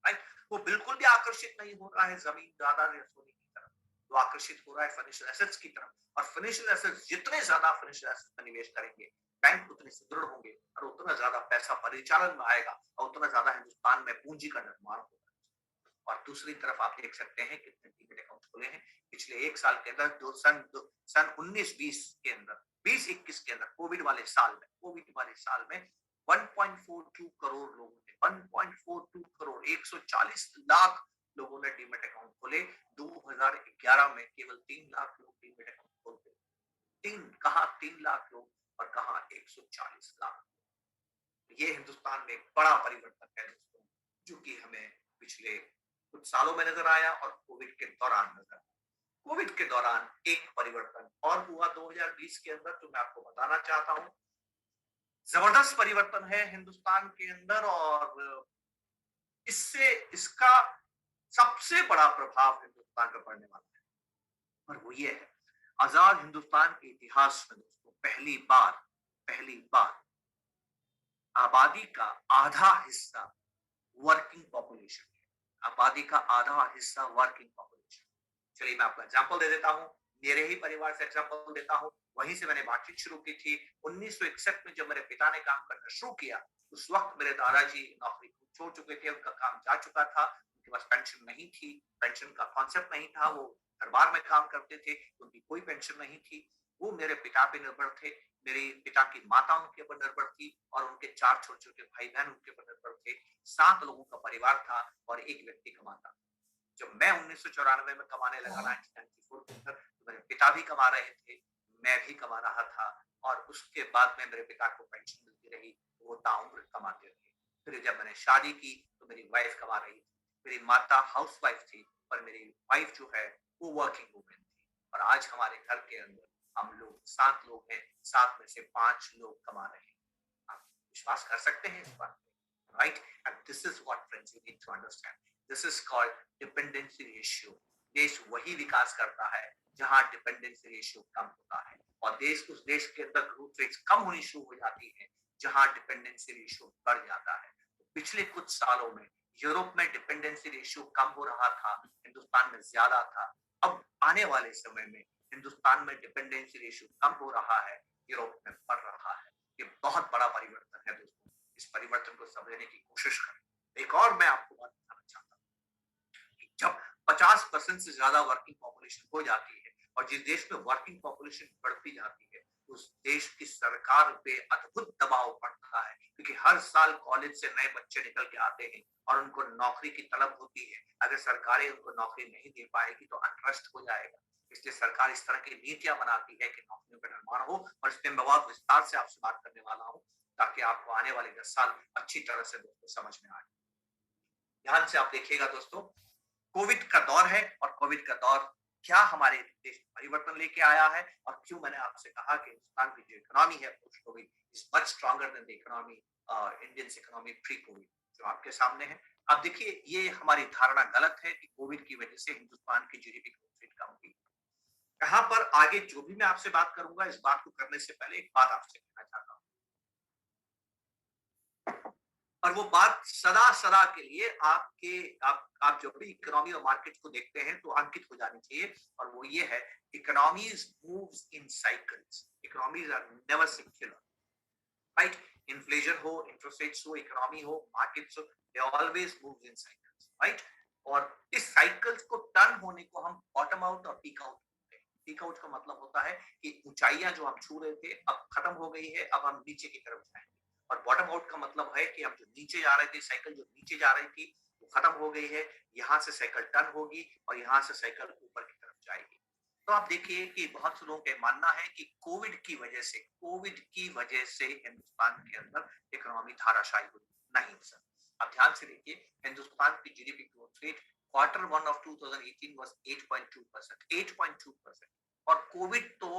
राइट, वो बिल्कुल भी आकर्षित नहीं हो रहा है जमीन जायदाद या सोने की तरफ, वो आकर्षित हो रहा है फाइनेंशियल एसेट्स की तरफ। और फाइनेंशियल एसेट्स जितने ज्यादा फाइनेंशियल एसेट्स में निवेश करेंगे, बैंक उतने सुदृढ़ होंगे, और उतना ज्यादा पैसा परिचालन में आएगा, और उतना ज्यादा हिंदुस्तान में पूंजी का निर्माण होगा। और दूसरी तरफ आप देख सकते हैं कितने डीमेट अकाउंट खुले हैं पिछले 1 साल के अंदर। सन 19-20 के अंदर, 20-21 के अंदर, कोविड वाले साल में 1.42 करोड़ लोगों ने, 1.42 करोड़, 140 लाख लोगों ने डीमेट अकाउंट खोले। 2011 में केवल 3 लाख लोग डीमेट अकाउंट खोलते, 3 कहाँ 3 लाख लोग और कहाँ 140 लाख। ये हिंदुस्तान में एक बड़ा परिवर्तन है दोस्तों, जो कि हमें पिछले कुछ सालों में नजर आया और कोविड के दौरान नजर आया। कोविड के दौरान एक परिवर्तन और हुआ 2020 के अंदर, जो मैं आपको बताना चाहता हूं। जबरदस्त परिवर्तन है हिंदुस्तान के अंदर, और इससे इसका सबसे बड़ा प्रभाव हिंदुस्तान पर पड़ने वाला है, और वो ये है, आजाद हिंदुस्तान के इतिहास में दोस्तों पहली बार आबादी का आधा हिस्सा वर्किंग पॉपुलेशन है। आबादी का आधा हिस्सा वर्किंग पॉपुलेशन। चलिए मैं आपका एग्जांपल दे देता हूं, मेरे ही परिवार से एग्जांपल देता हूं, वहीं से मैंने बातचीत शुरू की थी। 1961 में जब मेरे पिता ने काम करना शुरू किया, उस वक्त मेरे दादाजी नौकरी छोड़ चुके थे, उनका काम जा चुका था, उनके पास पेंशन नहीं थी, पेंशन का कॉन्सेप्ट नहीं था, वो दरबार में काम करते थे, उनकी कोई पेंशन नहीं थी। वो मेरे पिता पे निर्भर थे, मेरे पिता की माता उनके ऊपर निर्भर थी, और उनके 4 छोटे-छोटे भाई बहन उनके ऊपर निर्भर थे। 7 लोगों का परिवार था और एक व्यक्ति कमाता। जब मैं 1994 में कमाने लगा 1994 के अंदर, तो मेरे पिता भी कमा रहे थे, मैं भी कमा रहा था, और उसके बाद में मेरे पिता को पेंशन मिलती रही, वो ताउम्र कमाते रहे। फिर जब मैंने शादी की तो मेरी वाइफ कमा रही थी, मेरी माता हाउसवाइफ थी, पर मेरी वाइफ जो है वो वर्किंग वुमेन थी। और आज हमारे घर के अंदर हम लोग 7 लोग हैं, 7 में से 5 लोग कमा रहे हैं। आप विश्वास कर सकते हैं इस बात पे, right? And this is what friends you need to understand. This is called dependency ratio. देश वही विकास करता है जहां डिपेंडेंसी रेशियो कम होता है, और उस देश के अंदर ग्रोथ रेट्स कम होनी शुरू हो जाती है जहां डिपेंडेंसी रेशियो बढ़ जाता है। तो पिछले कुछ सालों में यूरोप में डिपेंडेंसी रेशियो कम हो रहा था, हिंदुस्तान में ज्यादा था। अब आने वाले समय में हिंदुस्तान में डिपेंडेंसी रेशियो कम हो रहा है, यूरोप में बढ़ रहा है। ये बहुत बड़ा परिवर्तन है दोस्तों, इस परिवर्तन को समझने की कोशिश करें। एक और मैं आपको बात बताना चाहता हूँ कि जब 50% से ज्यादा वर्किंग पॉपुलेशन हो जाती है, और जिस देश में वर्किंग पॉपुलेशन बढ़ती जाती है, उस देश की सरकार पे अद्भुत दबाव पड़ता है, क्योंकि हर साल कॉलेज से नए बच्चे निकल के आते हैं और उनको नौकरी की तलब होती है। अगर सरकारें उनको नौकरी नहीं दे पाएगी तो अनट्रस्ट हो जाएगा। इसलिए सरकार इस तरह की नीतियां बनाती है कि नौकरियों का निर्माण हो, और इसमें मैं बहुत विस्तार से आपसे बात करने वाला हूं, ताकि आपको आने वाले 10 साल अच्छी तरह से दोस्तों समझ में आए। ध्यान से आप देखिएगा दोस्तों, कोविड का दौर है, और कोविड का दौर क्या हमारे देश में परिवर्तन लेके आया है, और क्यों मैंने आपसे कहा कि हिंदुस्तान की जो इकोनॉमी है post Covid is much stronger than the economy, Indian economy pre Covid, जो आपके सामने है। अब देखिए, ये हमारी धारणा गलत है कि कोविड की वजह से हिंदुस्तान की जीडीपी ग्रोथ रेट कम हुई। यहाँ पर आगे जो भी मैं आपसे बात करूंगा, इस बात को करने से पहले एक बात आपसे कहना चाहता हूँ, और वो बात सदा सदा के लिए आप जब भी इकोनॉमी और मार्केट को देखते हैं तो अंकित हो जानी चाहिए, और वो ये है, economies moves in cycles, economies are never singular, right? Inflation हो, इंटरेस्ट रेट्स हो, इकोनॉमी हो, मार्केट्स हो, they always moves in cycles, right? और इस साइकिल्स को टर्न होने को हम बॉटम आउट और पीक आउट कहते हैं। पीक आउट का मतलब होता है कि ऊंचाइयां जो हम छू रहे थे अब खत्म हो गई है, अब हम नीचे की तरफ जाएंगे। और बॉटम आउट का मतलब है कि अब जो नीचे जा रहे थे, साइकिल जो नीचे जा रही थी वो खत्म हो गई है, यहाँ से साइकिल टर्न होगी और यहाँ से साइकिल ऊपर की तरफ जाएगी। तो आप देखिए कि बहुत से लोगों का मानना है कि कोविड की वजह से हिंदुस्तान के अंदर इकोनॉमी धाराशायी हुई। नहीं सर, अब ध्यान से देखिए, हिंदुस्तान की GDP growth rate Q1 of 2018 was 8.2%, 8.2%, और कोविड तो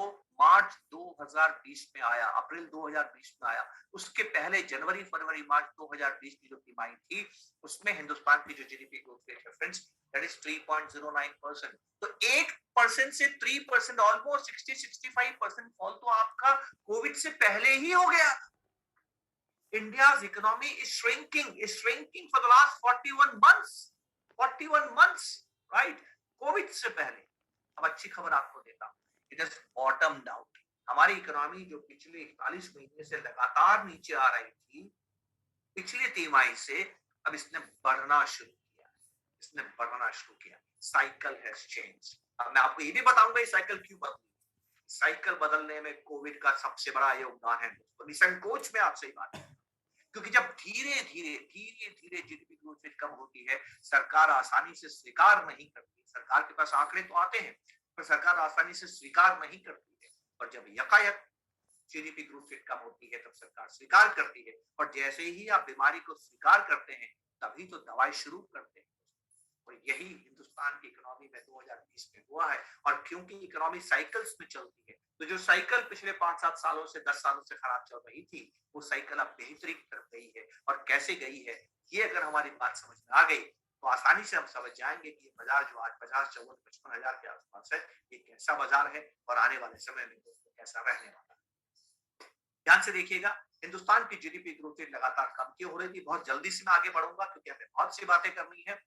मार्च 2020 में आया, अप्रैल 2020 में आया। उसके पहले जनवरी, फरवरी, मार्च 2020 की जो तिमाही थी, उसमें हिंदुस्तान की जो जीडीपी ग्रोथ रेट है फ्रेंड्स, दैट इज 3.09%। तो 8% से 3%, ऑलमोस्ट 60-65% फॉल तो आपका कोविड से पहले ही हो गया। India's economy is shrinking for the last 41 months, right? Covid से पहले। अब अच्छी खबर आपको देता हूं, इट इज बॉटम्ड आउट। हमारी इकोनॉमी जो पिछले 41 महीने से लगातार नीचे आ रही थी, पिछले तिमाही से अब इसने बढ़ना शुरू किया, साइकिल हैज चेंज। अब मैं आपको ये भी बताऊंगा ये साइकिल क्यों बदली। साइकिल बदलने में कोविड का सबसे बड़ा योगदान है दोस्तों, निसंकोच में आपसे बात है, क्योंकि जब धीरे धीरे जीडीपी ग्रोथ रेट कम होती है, सरकार आसानी से स्वीकार नहीं करती। सरकार के पास आंकड़े तो आते हैं, पर सरकार आसानी से स्वीकार नहीं करती है और जब यकायक जीडीपी ग्रोथ रेट कम होती है तब सरकार स्वीकार करती है, और जैसे ही आप बीमारी को स्वीकार करते हैं तभी तो दवाई शुरू करते हैं। और यही हिंदुस्तान की इकोनॉमी में 2020 में हुआ है। और क्योंकि इकोनॉमी साइकिल्स में चलती है, तो जो साइकिल पिछले 5-7 सालों से 10 सालों से खराब चल रही थी, वो साइकिल अब बेहतरी की तरफ गई है। और कैसे गई है, ये अगर हमारी बात समझ में आ गई तो आसानी से हम समझ जाएंगे कि ये बाजार जो आज 50, 54, 55 हजार के आसपास है, ये कैसा बाजार है और आने वाले समय में दोस्तों कैसा रहने वाला है। ध्यान से देखिएगा, हिंदुस्तान की जीडीपी ग्रोथ रेट लगातार कम क्यों हो रही थी। बहुत जल्दी से मैं आगे बढ़ूंगा क्योंकि हमें बहुत सी बातें करनी है।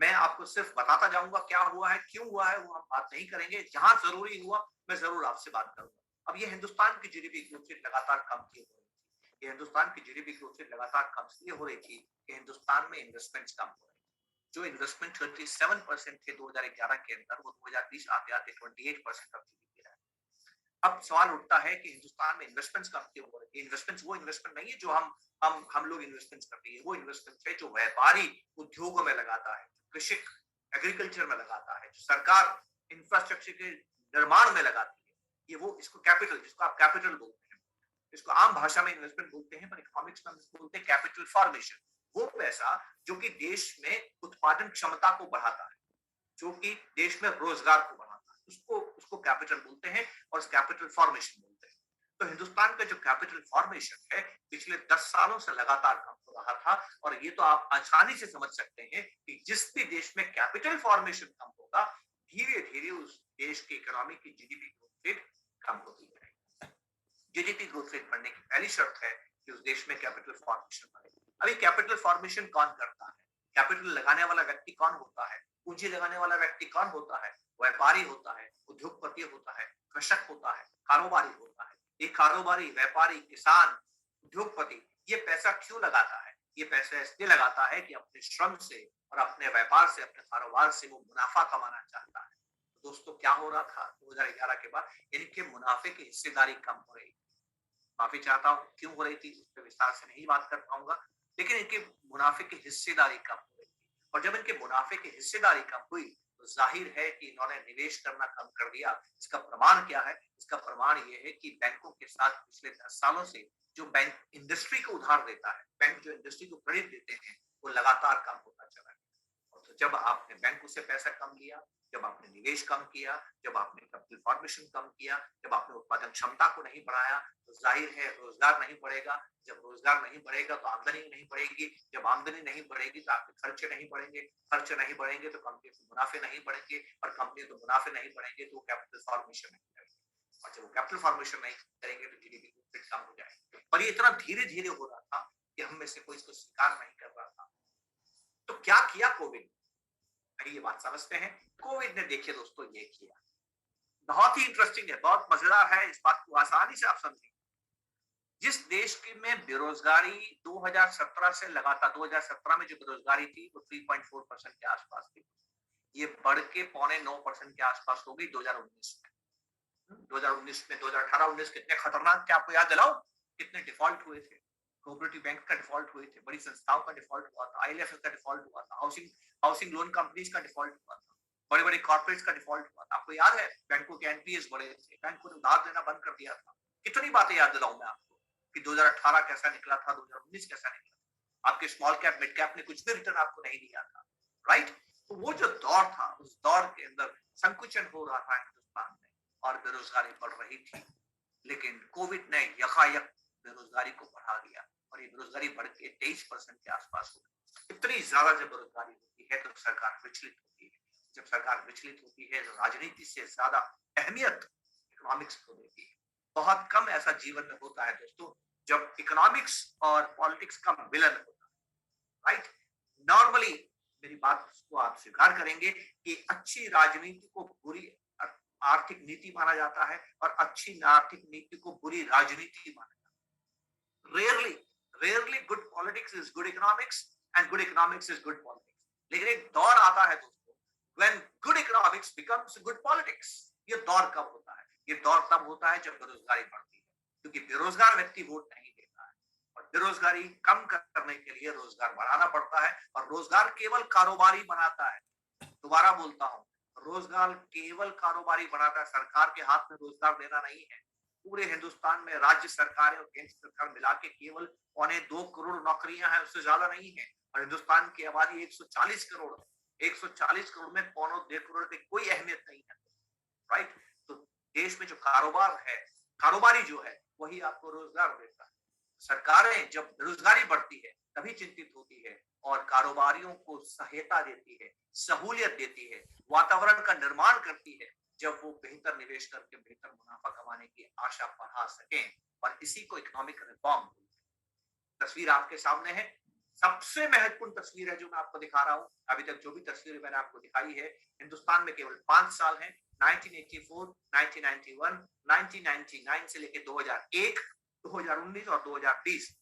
मैं आपको सिर्फ बताता जाऊंगा क्या हुआ है, क्यों हुआ है, वो हम बात नहीं करेंगे। जहां जरूरी हुआ मैं जरूर आपसे बात करूंगा। अब ये हिंदुस्तान की जीडीपी ग्रोथ रेट लगातार कम क्यों हो रही थी? ये हिंदुस्तान की जीडीपी ग्रोथ रेट लगातार कम इसलिए हो रही थी कि हिंदुस्तान में इन्वेस्टमेंट्स कम हो रहे थे। जो इन्वेस्टमेंट 37% थे 2011 के अंदर, वो 2020 आते आते 28% ऑफ जीडीपी रहा। अब सवाल उठता है कि हिंदुस्तान में इन्वेस्टमेंट्स कम क्यों हो रही है? इन्वेस्टमेंट्स वो इन्वेस्टमेंट नहीं है जो हम लोग इन्वेस्टमेंट्स करते हैं। वो इन्वेस्टमेंट है जो व्यापारी उद्योगों में लगाता है, कृषि एग्रीकल्चर में लगाता है, जो सरकार इंफ्रास्ट्रक्चर के निर्माण में लगाती है। ये वो इसको कैपिटल, जिसको आप कैपिटल बोलते हैं, इसको आम भाषा में इन्वेस्टमेंट बोलते हैं, पर इकोनॉमिक्स में इसको बोलते हैं कैपिटल फॉर्मेशन। वो पैसा जो कि देश में उत्पादन क्षमता को बढ़ाता है, जो कि देश में रोजगार को बढ़ाता है, उसको उसको कैपिटल बोलते हैं और कैपिटल फॉर्मेशन बोलते हैं। तो हिंदुस्तान का जो कैपिटल फॉर्मेशन है पिछले 10 सालों से लगातार कम हो रहा था। और ये तो आप आसानी से समझ सकते हैं कि जिस भी देश में कैपिटल फॉर्मेशन कम होगा, धीरे धीरे उस देश की इकोनॉमी की जीडीपी ग्रोथ रेट कम होती जाएगी। जीडीपी ग्रोथ रेट बढ़ने की पहली शर्त है कि उस देश में कैपिटल फॉर्मेशन बढ़े। अभी कैपिटल फॉर्मेशन कौन करता है? कैपिटल लगाने वाला व्यक्ति कौन होता है? पूंजी लगाने वाला व्यक्ति कौन होता है? व्यापारी होता है, उद्योगपति होता है, कृषक होता है, कारोबारी होता है। ये कारोबारी, व्यापारी, किसान, उद्योगपति ये पैसा क्यों लगाता है? ये पैसा इसलिए लगाता है कि अपने श्रम से और अपने व्यापार से, अपने कारोबार से वो मुनाफा कमाना चाहता है। तो दोस्तों क्या हो रहा था 2011 के बाद? इनके मुनाफे की हिस्सेदारी कम हो रही। माफी चाहता हूँ, क्यों हो रही थी उस पर विस्तार से नहीं बात कर पाऊंगा, लेकिन इनके मुनाफे की हिस्सेदारी कम हो रही थी। और जब इनके मुनाफे की हिस्सेदारी कम हुई तो जाहिर है कि इन्होंने निवेश करना कम कर दिया। इसका प्रमाण क्या है? इसका प्रमाण ये है कि बैंकों के साथ पिछले 10 सालों से जो बैंक इंडस्ट्री को उधार देता है, बैंक जो इंडस्ट्री को क्रेडिट देते हैं, वो लगातार कम होता चला गया। और तो जब आपने बैंकों से पैसा कम लिया, जब आपने निवेश कम किया, जब आपने कैपिटल फॉर्मेशन कम किया, जब आपने उत्पादन क्षमता को नहीं बढ़ाया, तो जाहिर है रोजगार नहीं बढ़ेगा। जब रोजगार नहीं बढ़ेगा तो आमदनी नहीं बढ़ेगी। जब आमदनी नहीं बढ़ेगी तो आपके खर्चे नहीं बढ़ेंगे। खर्चे नहीं बढ़ेंगे तो कंपनी के मुनाफे नहीं बढ़ेंगे, और कंपनी तो मुनाफे नहीं बढ़ेंगे तो कैपिटल फॉर्मेशन नहीं करेंगे। और जब वो कैपिटल फॉर्मेशन नहीं करेंगे तो जीडीपी ग्रोथ रेट कम हो जाएगी। और ये इतना धीरे धीरे हो रहा था कि हम में से कोई इसको स्वीकार नहीं कर रहा था। तो क्या किया कोविड? ये बात समझते हैं। कोविड ने देखिए दोस्तों ये किया, बहुत ही इंटरेस्टिंग है, बहुत मजेदार है। इस बात को आसानी से आप समझेंगे। जिस देश की में बेरोजगारी 2017 से लगातार, 2017 में जो बेरोजगारी थी वो 3.4% के आसपास थी, ये बढ़ के 8.9% के आसपास हो गई 2019 में। 2019 में 2018-19 कितने खतरनाक, क्या आपको याद दिलाओ? कितने डिफॉल्ट हुए थे? कोऑपरेटिव बैंक का डिफॉल्ट हुए थे, बड़ी संस्थाओं का डिफॉल्ट हुआ था, आईएलएफ का डिफॉल्ट हुआ था, हाउसिंग लोन कंपनीज का डिफॉल्ट हुआ था, बड़े बड़े कॉर्पोरेट्स का डिफॉल्ट हुआ था। आपको याद है बैंकों के एनपीएस बढ़े थे, बैंकों ने उधार देना बंद कर दिया था। कितनी बातें याद दिलाऊं मैं आपको कि 2018 कैसा निकला था, 2019 कैसा निकला। आपके स्मॉल कैप, मिड कैप ने कुछ भी रिटर्न आपको नहीं दिया था, राइट? तो वो जो दौर था, उस दौर के अंदर संकुचन हो रहा था हिंदुस्तान में और बेरोजगारी बढ़ रही थी। लेकिन कोविड ने यकायक बेरोजगारी को बढ़ा दिया और ये बेरोजगारी बढ़ के 23% के आसपास हो गई। इतनी ज्यादा जब बेरोजगारी होती है तो सरकार विचलित होती है। जब सरकार विचलित होती है तो राजनीति से ज्यादा अहमियत इकोनॉमिक्स को देती है। बहुत कम ऐसा जीवन में होता है दोस्तों जब इकोनॉमिक्स और पॉलिटिक्स का मिलन होता है, राइट? नॉर्मली मेरी बात को आप स्वीकार करेंगे कि अच्छी राजनीति को बुरी आर्थिक नीति माना जाता है और अच्छी आर्थिक नीति को बुरी राजनीति माना जाता है। Rarely good politics is good economics and good economics is good politics. लेकिन एक दौर आता है दोस्तों when good economics becomes good politics. ये दौर कब होता है? ये दौर तब होता है जब बेरोजगारी बढ़ती है, क्योंकि बेरोजगार व्यक्ति वोट नहीं देता है और बेरोजगारी कम करने के लिए रोजगार बढ़ाना पड़ता है। और रोजगार केवल कारोबारी बनाता है। दोबारा बोलता हूं, रोजगार केवल कारोबारी बनाता है, सरकार के हाथ में रोजगार देना नहीं है। पूरे हिंदुस्तान में राज्य सरकारें और केंद्र सरकार मिला के केवल 2.25 करोड़ नौकरियां हैं, उससे ज्यादा नहीं है। और हिंदुस्तान की आबादी 140 करोड़ है। 140 करोड़ में 2.25 करोड़ की कोई अहमियत नहीं है, राइट। तो देश में जो कारोबार है, कारोबारी जो है, वही आपको रोजगार देता है। सरकारें जब बेरोजगारी बढ़ती है तभी चिंतित होती है और कारोबारियों को सहायता देती है, सहूलियत देती है, वातावरण का निर्माण करती है, जब वो बेहतर निवेश करके बेहतर मुनाफा कमाने की आशा बढ़ा सकें। और इसी को इकोनॉमिक रिफॉर्म, तस्वीर आपके सामने है। सबसे महत्वपूर्ण तस्वीर है जो मैं आपको दिखा रहा हूं। अभी तक जो भी तस्वीर मैंने आपको दिखाई है, हिंदुस्तान में केवल 5 साल हैं, 1984, 1991, 1999 से लेकर 2001, 2019 और 2020।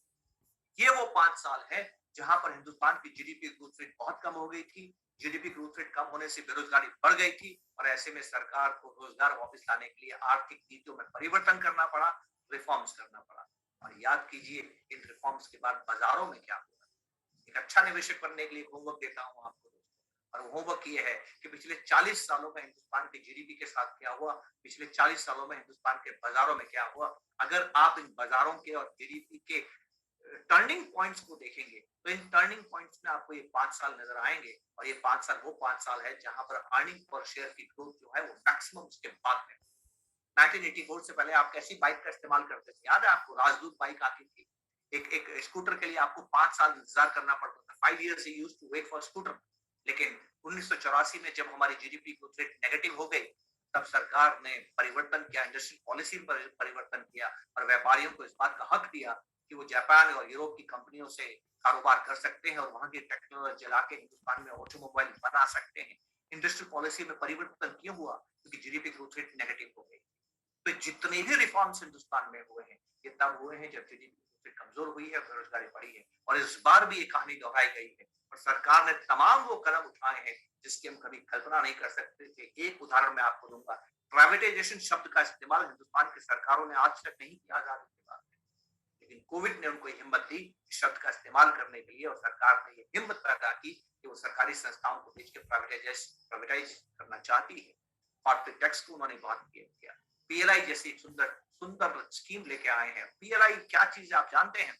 ये वो 5 साल है जहां पर हिंदुस्तान की जीडीपी ग्रोथ रेट बहुत कम हो गई थी। जीडीपी ग्रोथ रेट कम होने से बेरोजगारी बढ़ गई थी और ऐसे में सरकार को रोजगार वापस लाने के लिए आर्थिक नीतियों में परिवर्तन करना पड़ा, रिफॉर्म्स करना पड़ा। और याद कीजिए इन रिफॉर्म्स के बाद बाजारों में क्या हुआ। एक अच्छा निवेशक बनने के लिए होमवर्क देता हूं आपको दोस्तों, और होमवर्क ये है कि पिछले 40 सालों में हिंदुस्तान के जीडीपी के साथ क्या हुआ, पिछले 40 सालों में हिंदुस्तान के बाजारों में क्या हुआ। अगर आप इन बाजारों के और जीडीपी के टर्निंग पॉइंट्स को देखेंगे तो इन टर्निंग पॉइंट्स में आपको ये 5 साल नजर आएंगे। और ये 5 साल वो 5 साल है जहां पर अर्निंग पर शेयर की ग्रोथ जो है वो मैक्सिमम उसके बाद है। 1984 से पहले आप कैसी बाइक का इस्तेमाल करते थे, याद है आपको? राजदूत बाइक आती थी। एक स्कूटर के लिए आपको 5 साल इंतजार करना पड़ता था। 5 years you used to wait for scooter। लेकिन 1984 में जब हमारी जीडीपी ग्रोथ रेट नेगेटिव हो गई, तब सरकार ने परिवर्तन किया, इंडस्ट्रियल पॉलिसी में परिवर्तन किया और व्यापारियों को इस बात का हक दिया कि वो जापान और यूरोप की कंपनियों से कारोबार कर सकते हैं और वहां की टेक्नोलॉजी चला के हिंदुस्तान में ऑटोमोबाइल बना सकते हैं। इंडस्ट्रियल पॉलिसी में परिवर्तन क्यों हुआ? क्योंकि जीडीपी ग्रोथ रेट नेगेटिव हो गई। तो जितने भी रिफॉर्म्स हिंदुस्तान में हुए हैं, ये तब हुए हैं जब जीडीपी कमजोर हुई है, बेरोजगारी बढ़ी है। और इस बार भी ये कहानी दोहराई गई है और सरकार ने तमाम वो कदम उठाए हैं जिसकी हम कभी कल्पना नहीं कर सकते थे। एक उदाहरण मैं आपको दूंगा। प्राइवेटाइजेशन शब्द का इस्तेमाल हिंदुस्तान की सरकारों ने आज तक नहीं किया आजादी के बाद, लेकिन कोविड ने उनको हिम्मत दी शब्द का इस्तेमाल करने के लिए और सरकार ने ये हिम्मत पैदा की कि वो सरकारी संस्थाओं को बेच के प्राइवेटाइज करना चाहती है। कॉर्पोरेट टैक्स को उन्होंने बहुत किया। पीएलआई जैसी सुंदर सुंदर स्कीम लेके आए हैं। पीएलआई क्या चीज आप जानते हैं?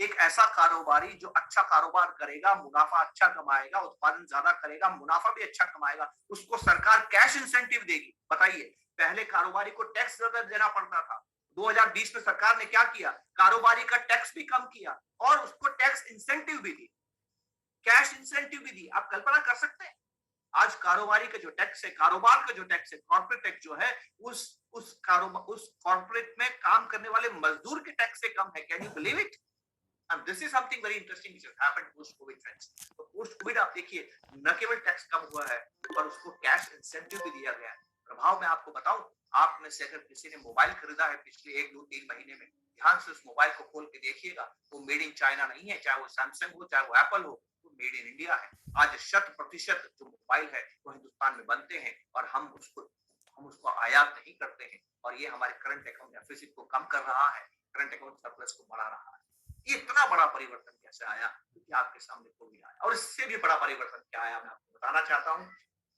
एक ऐसा कारोबारी जो अच्छा कारोबार करेगा, मुनाफा अच्छा कमाएगा, उत्पादन ज्यादा करेगा, मुनाफा भी अच्छा कमाएगा, उसको सरकार कैश इंसेंटिव देगी। बताइए, पहले कारोबारी को टैक्स ज्यादा देना पड़ता था। 2020 में सरकार ने क्या किया? कारोबारी का टैक्स भी कम किया और उसको टैक्स इंसेंटिव भी दी, कैश इंसेंटिव भी दी। आप कल्पना कर सकते हैं? आज कारोबारी का जो टैक्स है, कारोबार का जो टैक्स है, कॉर्पोरेट टैक्स जो है, उस कॉर्पोरेट में काम करने वाले मजदूर के टैक्स से कम है। Can you believe it? And this is something very interesting which has happened post COVID friends। तो post COVID आप देखिए, न केवल टैक्स कम हुआ है पर उसको कैश इंसेंटिव भी दिया गया है। प्रभाव मैं आपको बताऊं, आप में से अगर किसी ने मोबाइल खरीदा है पिछले 1, 2, 3 महीने में, ध्यान से उस मोबाइल को खोल के देखिएगा, वो मेड इन चाइना नहीं है। चाहे वो सैमसंग हो, चाहे वो एप्पल हो, वो मेड इन इंडिया है। आज 100% जो मोबाइल है वो हिंदुस्तान में बनते हैं और हम उसको आयात नहीं करते हैं। और ये हमारे करंट अकाउंट डेफिसिट को कम कर रहा है, करंट अकाउंट सरप्लस को बढ़ा रहा है। ये इतना बड़ा परिवर्तन कैसे आया? क्योंकि आपके सामने कोविड आया। और इससे भी बड़ा परिवर्तन क्या आया मैं आपको बताना चाहता हूँ।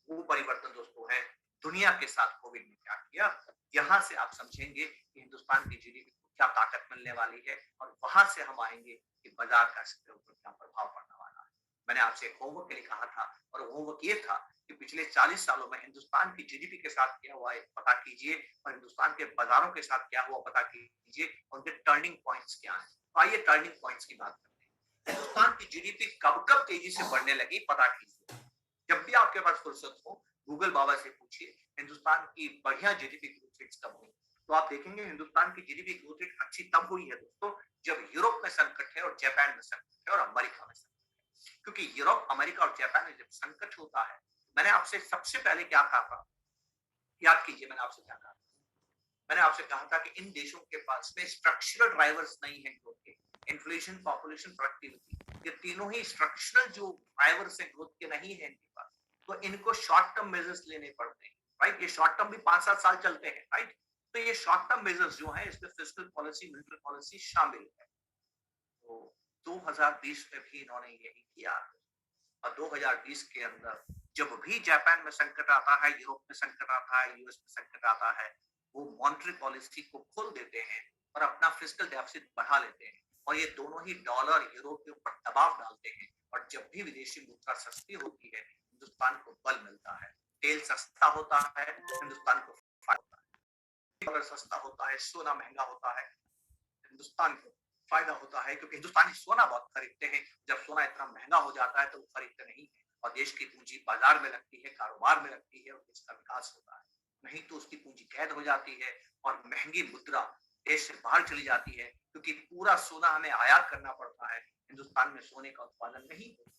वो परिवर्तन दोस्तों है दुनिया के साथ कोविड ने क्या किया। यहाँ से आप समझेंगे कि हिंदुस्तान की जीडीपी को क्या ताकत मिलने वाली है और वहां से हम आएंगे कि बाजार का इसके ऊपर क्या प्रभाव पड़ने वाला है। मैंने आपसे एक होमवर्क के लिए कहा था और होमवर्क ये था कि पिछले 40 सालों में हिंदुस्तान की जीडीपी के साथ क्या हुआ है पता कीजिए और हिंदुस्तान के बाजारों के साथ क्या हुआ पता कीजिए, उनके टर्निंग पॉइंट्स क्या है। आइए टर्निंग पॉइंट्स की बात करते हैं। हिंदुस्तान की जीडीपी कब तेजी से बढ़ने लगी पता कीजिए। जब भी आपके पास फुर्सत हो, गूगल बाबा से पूछिए हिंदुस्तान की बढ़िया जीडीपी ग्रोथ रेट कब हुई, तो आप देखेंगे हिंदुस्तान की जीडीपी ग्रोथ रेट अच्छी तब हुई है दोस्तों जब यूरोप में संकट है और जापान में संकट है और अमेरिका में संकट है। क्योंकि यूरोप, अमेरिका और जापान में जब संकट होता है, मैंने आपसे सबसे पहले क्या कहा था, याद कीजिए मैंने आपसे क्या कहा था। मैंने आपसे कहा था कि इन देशों के पास में स्ट्रक्चरल ड्राइवर्स नहीं है ग्रोथ के। इन्फ्लेशन, पॉपुलेशन, प्रोडक्टिविटी, ये तीनों ही स्ट्रक्चरल जो ड्राइवर्स हैं ग्रोथ के नहीं है इनके पास। तो इनको शॉर्ट टर्म मेजर्स लेने पड़ते हैं, राइट। ये शॉर्ट टर्म भी 5-7 साल चलते हैं, राइट। तो ये शॉर्ट टर्म मेजर्स जो है इसमें फिस्कल पॉलिसी, मॉनेटरी पॉलिसी शामिल है। तो 2020 में भी इन्होंने यही किया और 2020 के अंदर जब भी जापान में संकट आता है, यूरोप में संकट आता है, यूएस में संकट आता है, वो मॉनेटरी पॉलिसी को खोल देते हैं और अपना फिस्कल डेफिसिट बढ़ा लेते हैं, और ये दोनों ही डॉलर यूरो के ऊपर दबाव डालते हैं। और जब भी विदेशी मुद्रा सस्ती होती है, हिंदुस्तान को बल मिलता है। तेल सस्ता होता है, हिंदुस्तान को फायदा होता है। डॉलर सस्ता होता है, सोना महंगा होता है, हिंदुस्तान को फायदा होता है, क्योंकि हिंदुस्तानी सोना बहुत खरीदते हैं। जब सोना इतना महंगा हो जाता है तो वो खरीदते नहीं है, और देश की पूंजी बाजार में लगती है, कारोबार में लगती है, और देश का विकास होता है। नहीं तो उसकी पूंजी कैद हो जाती है और महंगी मुद्रा देश से बाहर चली जाती है, क्योंकि पूरा सोना हमें आयात करना पड़ता है। हिंदुस्तान में सोने का उत्पादन नहीं होता।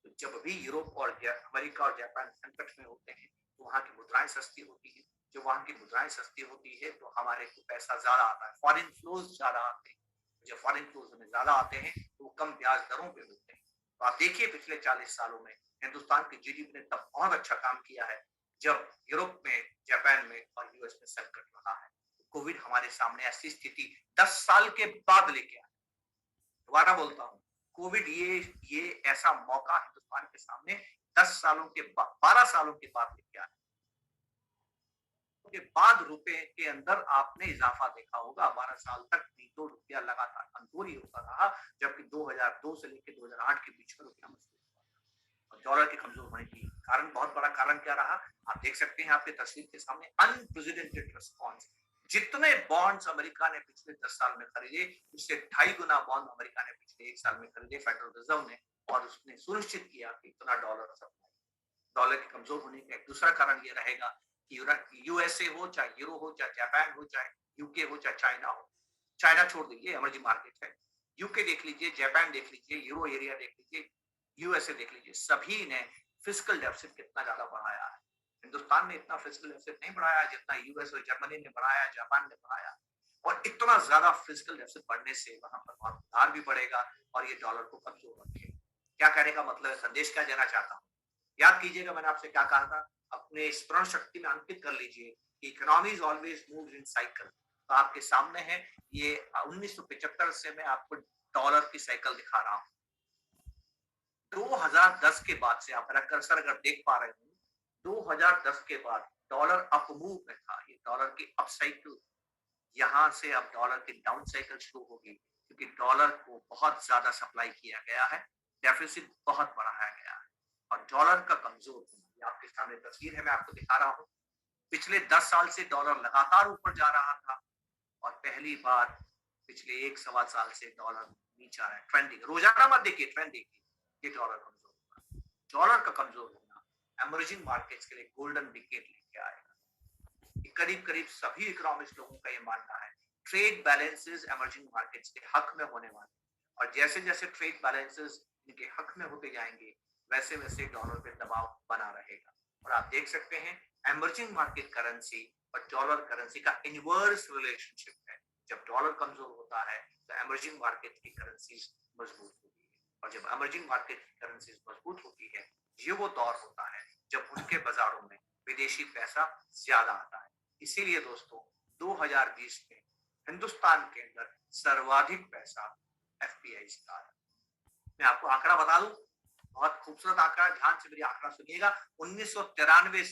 तो जब भी यूरोप और अमेरिका और जापान संकट में होते हैं, तो वहां की मुद्राएं सस्ती होती है। जो वहां की मुद्राएं सस्ती होती है तो हमारे को पैसा ज्यादा आता है, फॉरेन फ्लोज ज्यादा आते हैं। जब फॉरेन फ्लोज हमें ज्यादा आते हैं तो वो कम ब्याज दरों पे होते हैं। तो आप देखिए पिछले 40 सालों में हिंदुस्तान की जीडीपी ने तब बहुत अच्छा काम किया है जब यूरोप में, जापान में और यूएस में संकट रहा है। कोविड हमारे सामने ऐसी स्थिति 10 साल के बाद लेके आया। दोबारा बोलता हूँ, कोविड ये ऐसा मौका हिंदुस्तान के सामने 10 सालों के 12 सालों के बाद लेके आया। के बाद रुपए के अंदर आपने इजाफा देखा होगा। 12 साल तक नहीं तो रुपया लगातार कमजोर ही होता रहा, जबकि 2002 से लेकर 2008 के बीच में रुपया मजबूत हुआ। और डॉलर के कमजोर होने की कारण, बहुत बड़ा कारण क्या रहा, आप देख सकते हैं आपके तस्वीर के सामने, अनप्रेसिडेंटेड रिस्पॉन्स। जितने बॉन्ड्स अमेरिका ने पिछले 10 साल में खरीदे, उससे 2.5 गुना बॉन्ड अमेरिका ने पिछले 1 साल में खरीदे फेडरल रिजर्व ने, और उसने सुनिश्चित किया कि इतना डॉलर सप्लाई। डॉलर के कमजोर होने का एक दूसरा कारण ये रहेगा कि यूएसए हो, चाहे यूरो हो, चाहे जापान हो, चाहे यूके हो, चाहे चाइना हो। चाइना छोड़ दीजिए, इमर्जिंग मार्केट है। यूके देख लीजिए, जापान देख लीजिए, यूरो एरिया देख लीजिए, यूएसए देख लीजिए, सभी ने फिस्कल डेफिसिट कितना ज्यादा बढ़ाया है। हिंदुस्तान ने इतना फिस्कल डेफिसिट नहीं बढ़ाया जितना यूएस और जर्मनी ने बढ़ाया, जापान ने बढ़ाया। और इतना ज्यादा फिस्कल डेफिसिट बढ़ने से वहां पर बहुत उधार भी बढ़ेगा और ये डॉलर को कमजोर रखेगा। क्या कहने का मतलब है, संदेश क्या देना चाहता हूँ? याद कीजिएगा मैंने आपसे क्या कहा था, अपने स्मरण शक्ति में अंकित कर लीजिए कि economies always moves in cycle. तो आपके सामने है ये 1975 से मैं आपको डॉलर की साइकिल दिखा रहा हूं। 2010 के बाद से आप कर्सर अगर देख पा रहे हो, 2010 के बाद डॉलर अप मूव में था। ये डॉलर की अप साइकिल, यहां से अब डॉलर की डाउन साइकिल शुरू होगी, क्योंकि डॉलर को बहुत ज्यादा सप्लाई किया गया है, डेफिसिट बहुत बढ़ाया गया है और डॉलर का कमजोर होना। आपके सामने तस्वीर है, मैं आपको दिखा रहा हूं। पिछले 10 साल से डॉलर लगातार ऊपर जा रहा था और पहली बार पिछले 1 सवा साल से डॉलर नीचे आ रहा है। ट्रेंडिंग, रोजाना मत देखिए, ट्रेंड देखिए, ये डॉलर कमजोर होगा। डॉलर का कमजोर होना इमर्जिंग मार्केट्स के लिए गोल्डन विकेट लेके आएगा। करीब करीब सभी इकोनॉमिस्ट लोगों का ये मानना है, ट्रेड बैलेंसेस इमर्जिंग मार्केट्स के हक में होने वाले, और जैसे जैसे ट्रेड बैलेंसेस इनके हक में होते जाएंगे वैसे वैसे डॉलर पे दबाव बना रहेगा। और आप देख सकते हैं इमर्जिंग मार्केट करेंसी और डॉलर करेंसी का इनवर्स रिलेशनशिप है। जब डॉलर कमजोर होता है तो इमर्जिंग मार्केट की करेंसी मजबूत होती है, और जब इमर्जिंग मार्केट की करेंसी मजबूत होती है, ये वो दौर होता है जब उनके बाजारों में विदेशी पैसा ज्यादा आता है। इसीलिए दोस्तों 2020 में हिंदुस्तान के अंदर सर्वाधिक पैसा एफपीआई से आ रहा है। मैं आपको आंकड़ा बता दूं, बहुत खूबसूरत आंकड़ा, ध्यान से मेरी आंकड़ा सुनिएगा। 1993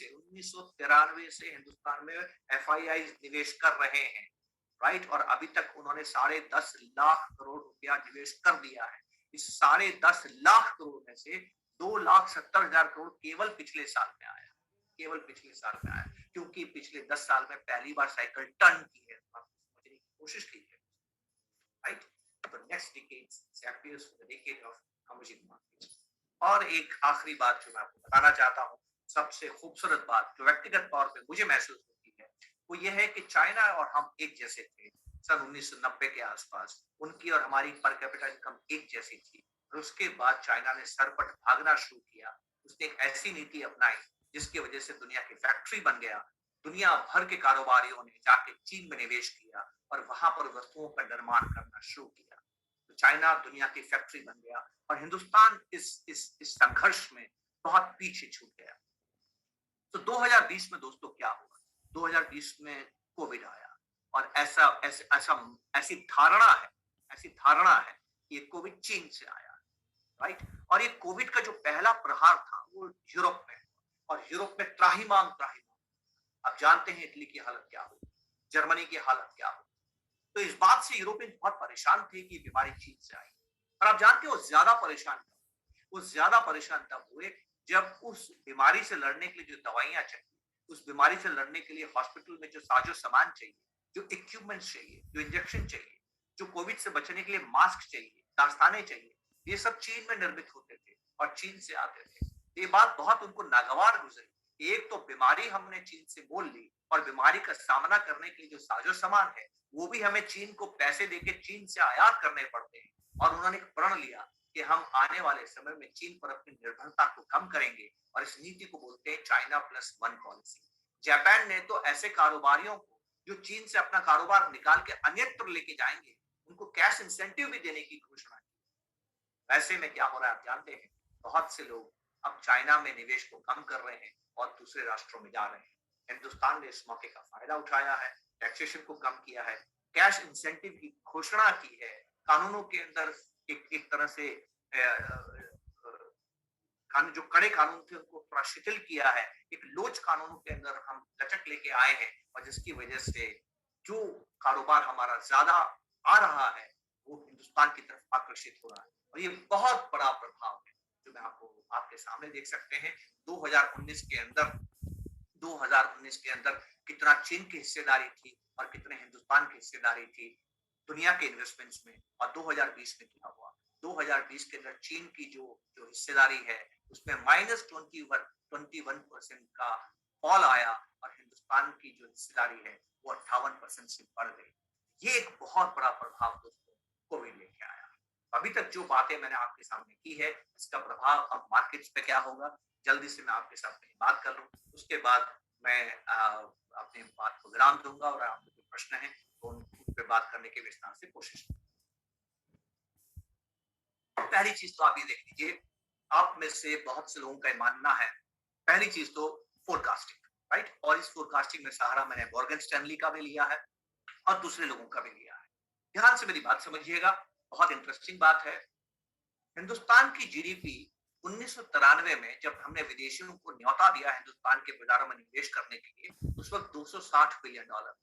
से हिंदुस्तान में एफआईआई निवेश कर रहे हैं, राइट, और अभी तक उन्होंने 10.5 लाख करोड़ रुपया निवेश कर दिया है। इस 10.5 लाख करोड़ में से 2,70,000 करोड़ केवल पिछले साल में आया, केवल पिछले साल में आया, क्योंकि पिछले 10 साल में पहली बार साइकिल टर्न की है, समझने की कोशिश की है, राइट। तो next decade appears for the decade of emerging markets। और एक आखिरी बात जो मैं आपको बताना चाहता हूँ, सबसे खूबसूरत बात जो व्यक्तिगत तौर पे मुझे महसूस होती है, वो ये है कि चाइना और हम एक जैसे थे सन 1990 के आसपास। उनकी और हमारी पर कैपिटा इनकम एक जैसी थी, और उसके बाद चाइना ने सरपट भागना शुरू किया। उसने एक ऐसी नीति अपनाई जिसकी वजह से दुनिया की फैक्ट्री बन गया। दुनिया भर के कारोबारियों ने जाके चीन में निवेश किया और वहां पर वस्तुओं का निर्माण करना शुरू किया। तो चाइना दुनिया की फैक्ट्री बन गया और हिंदुस्तान इस संघर्ष में बहुत पीछे छूट गया। तो 2020 में दोस्तों क्या हुआ? 2020 में कोविड आया और ऐसी धारणा है कि ये कोविड चीन से आया, राइट। और ये कोविड का जो पहला प्रहार था वो यूरोप में, और यूरोप में त्राहिमाम। आप जानते हैं इटली की हालत क्या हुई। जर्मनी की हालत क्या हो। तो इस बात से यूरोपियन बहुत परेशान थे कि बीमारी चीन से आई। और आप जानते हो ज्यादा परेशान तब हुए जब उस बीमारी से लड़ने के लिए जो दवाइयां चाहिए, उस बीमारी से लड़ने के लिए हॉस्पिटल में जो साजो सामान चाहिए, जो इक्विपमेंट्स चाहिए, जो इंजेक्शन चाहिए, जो कोविड से बचने के लिए मास्क चाहिए, दस्ताने चाहिए, ये सब चीन में निर्मित होते थे और चीन से आते थे। ये बात बहुत उनको नागवार गुजरी। एक तो बीमारी हमने चीन से मोल ली और बीमारी का सामना करने के लिए जो साजो सामान है वो भी हमें चीन को पैसे देके चीन से आयात करने पड़ते हैं। और उन्होंने प्रण लिया कि हम आने वाले समय में चीन पर अपनी निर्भरता को कम करेंगे और इस नीति को बोलते हैं China plus one policy. Japan ने तो ऐसे कारोबारियों को जो चीन से अपना कारोबार निकाल के अन्यत्र लेके जाएंगे, उनको कैश इंसेंटिव भी देने की घोषणा की। वैसे में क्या हो रहा है आप जानते हैं, बहुत से लोग अब चाइना में निवेश को कम कर रहे हैं और दूसरे राष्ट्रों में जा रहे हैं। हिंदुस्तान ने इस मौके का फायदा उठाया है, टैक्सेशन को कम किया है, कैश इंसेंटिव की घोषणा की है, कानूनों के अंदर एक तरह से कानून जो कड़े कानून थे उनको थोड़ा शिथिल किया है। एक लोच कानूनों के अंदर हम लचक लेके आए हैं और जिसकी वजह से जो कारोबार हमारा ज्यादा आ रहा है वो हिंदुस्तान की तरफ आकर्षित हो रहा है। और ये बहुत बड़ा प्रभाव है जो मैं आपको आपके सामने देख सकते हैं। 2019 के अंदर 2019 के अंदर कितना चीन की हिस्सेदारी थी और कितने हिंदुस्तान की हिस्सेदारी थी दुनिया के इन्वेस्टमेंट्स में, और 2020 में क्या हुआ। 2020 के अंदर चीन की जो जो हिस्सेदारी है उसमें -21% का फॉल आया और हिंदुस्तान की जो हिस्सेदारी है वो 58% से बढ़ गई। ये एक बहुत बड़ा प्रभाव दोस्तों कोविड लेके आया। अभी तक जो बातें मैंने आपके सामने की है इसका प्रभाव अब मार्केट्स पे क्या होगा, जल्दी से मैं आपके साथ बात कर लूं, उसके बाद मैं अपनी बात को विराम दूंगा और आपके जो प्रश्न है तो उन पे बात करने की विस्तार से कोशिश करूंगा। पहली चीज तो आप ये देख लीजिए, आप में से बहुत से लोगों का मानना है, पहली चीज तो फोरकास्टिंग, राइट। और इस फोरकास्टिंग में सहारा मैंने मॉर्गन स्टैनली का भी लिया है और दूसरे लोगों का भी लिया है। ध्यान से मेरी बात समझिएगा, बहुत इंटरेस्टिंग बात है। हिंदुस्तान की जीडीपी 1993 में जब हमने विदेशियों को न्योता दिया हिंदुस्तान के बाजारों में निवेश करने के लिए, उस वक्त $260 बिलियन।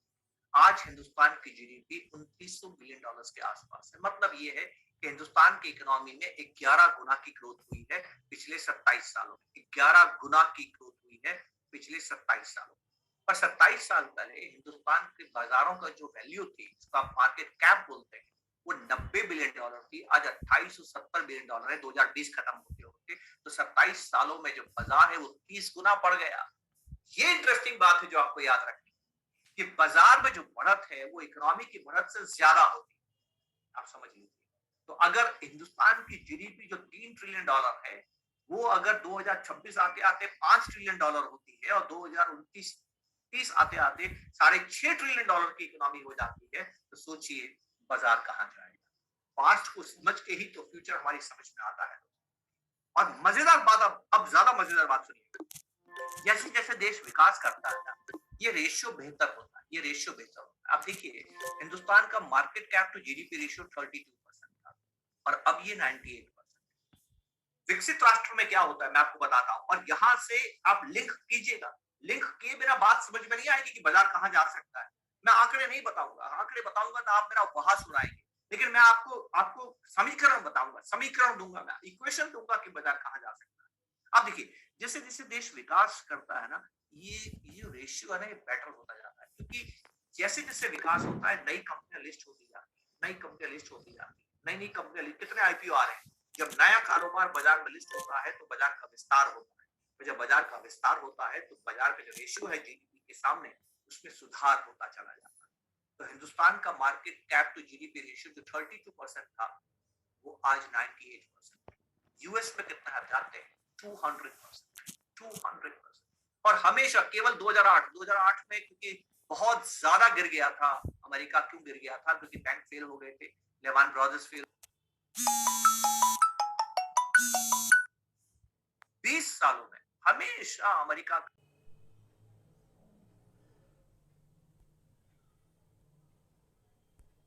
आज हिंदुस्तान की जीडीपी $2900 बिलियन के आसपास है। मतलब ये है कि हिंदुस्तान की इकोनॉमी में 11 गुना की ग्रोथ हुई है पिछले 27 सालों में। 11 गुना की ग्रोथ हुई है पिछले 27 सालों में। और 27 साल पहले हिंदुस्तान के बाजारों का जो वैल्यू थी, उसका मार्केट कैप बोलते हैं, वो $90 बिलियन थी। आज $2870 बिलियन है 2020 खत्म होते होते। तो 27 सालों में जो बाजार है वो 30 गुना बढ़ गया। ये इंटरेस्टिंग बात है जो आपको याद रखनी कि बाजार में जो बढ़त है वो इकोनॉमी की बढ़त से ज्यादा होती है। आप समझ लीजिए, तो अगर हिंदुस्तान की जीडीपी जो $3 ट्रिलियन है वो अगर 2026 आते आते $5 ट्रिलियन होती है और 2029-30 आते आते $6.5 ट्रिलियन की इकोनॉमी हो जाती है, तो सोचिए बाजार कहां जाएगा। पास्ट को समझ के ही तो फ्यूचर हमारी समझ में आता है। और मजेदार बात, अब ज्यादा मजेदार बात सुनिए, जैसे जैसे देश विकास करता है ना, ये रेशियो बेहतर होता है, ये रेशियो बेहतर होता है। आप देखिए हिंदुस्तान का market cap to GDP ratio 32% था और अब ये 98%। विकसित राष्ट्र में क्या होता है मैं आपको बताता हूं, और यहां से आप लिंक कीजिएगा। लिंक किए बिना बात समझ में नहीं आएगी कि बाजार कहां जा सकता है। मैं आंकड़े नहीं बताऊंगा, आंकड़े बताऊंगा तो आप मेरा उपहास उड़ाएंगे, लेकिन मैं आपको समीकरण बताऊंगा, समीकरण दूंगा, मैं इक्वेशन दूंगा कि बाजार कहां जा सकता है। आप देखिए जैसे जैसे देश विकास करता है ना, ये जो रेशियो है ना ये बेटर होता जाता है, क्योंकि जैसे जैसे विकास होता है नई कंपनियां लिस्ट होती जाती है, नई कंपनियां लिस्ट होती जाती है, नई नई कंपनियां लिस्ट, कितने आईपीओ आ रहे हैं। जब नया कारोबार बाजार में लिस्ट होता है तो बाजार का विस्तार होता है, तो जब बाजार का विस्तार होता है तो बाजार का जो रेशियो है जीडीपी के सामने उसमें सुधार होता चला जाता है। तो हिंदुस्तान का market cap to GDP ratio जो 32% था वो आज 98%। यूएस में कितना है जानते हैं? 200%। और हमेशा केवल 2008 में, क्योंकि बहुत ज्यादा गिर गया था अमेरिका। क्यों गिर गया था? क्योंकि बैंक फेल हो गए थे, लेमन ब्रदर्स फेल। 20 सालों में हमेशा अमेरिका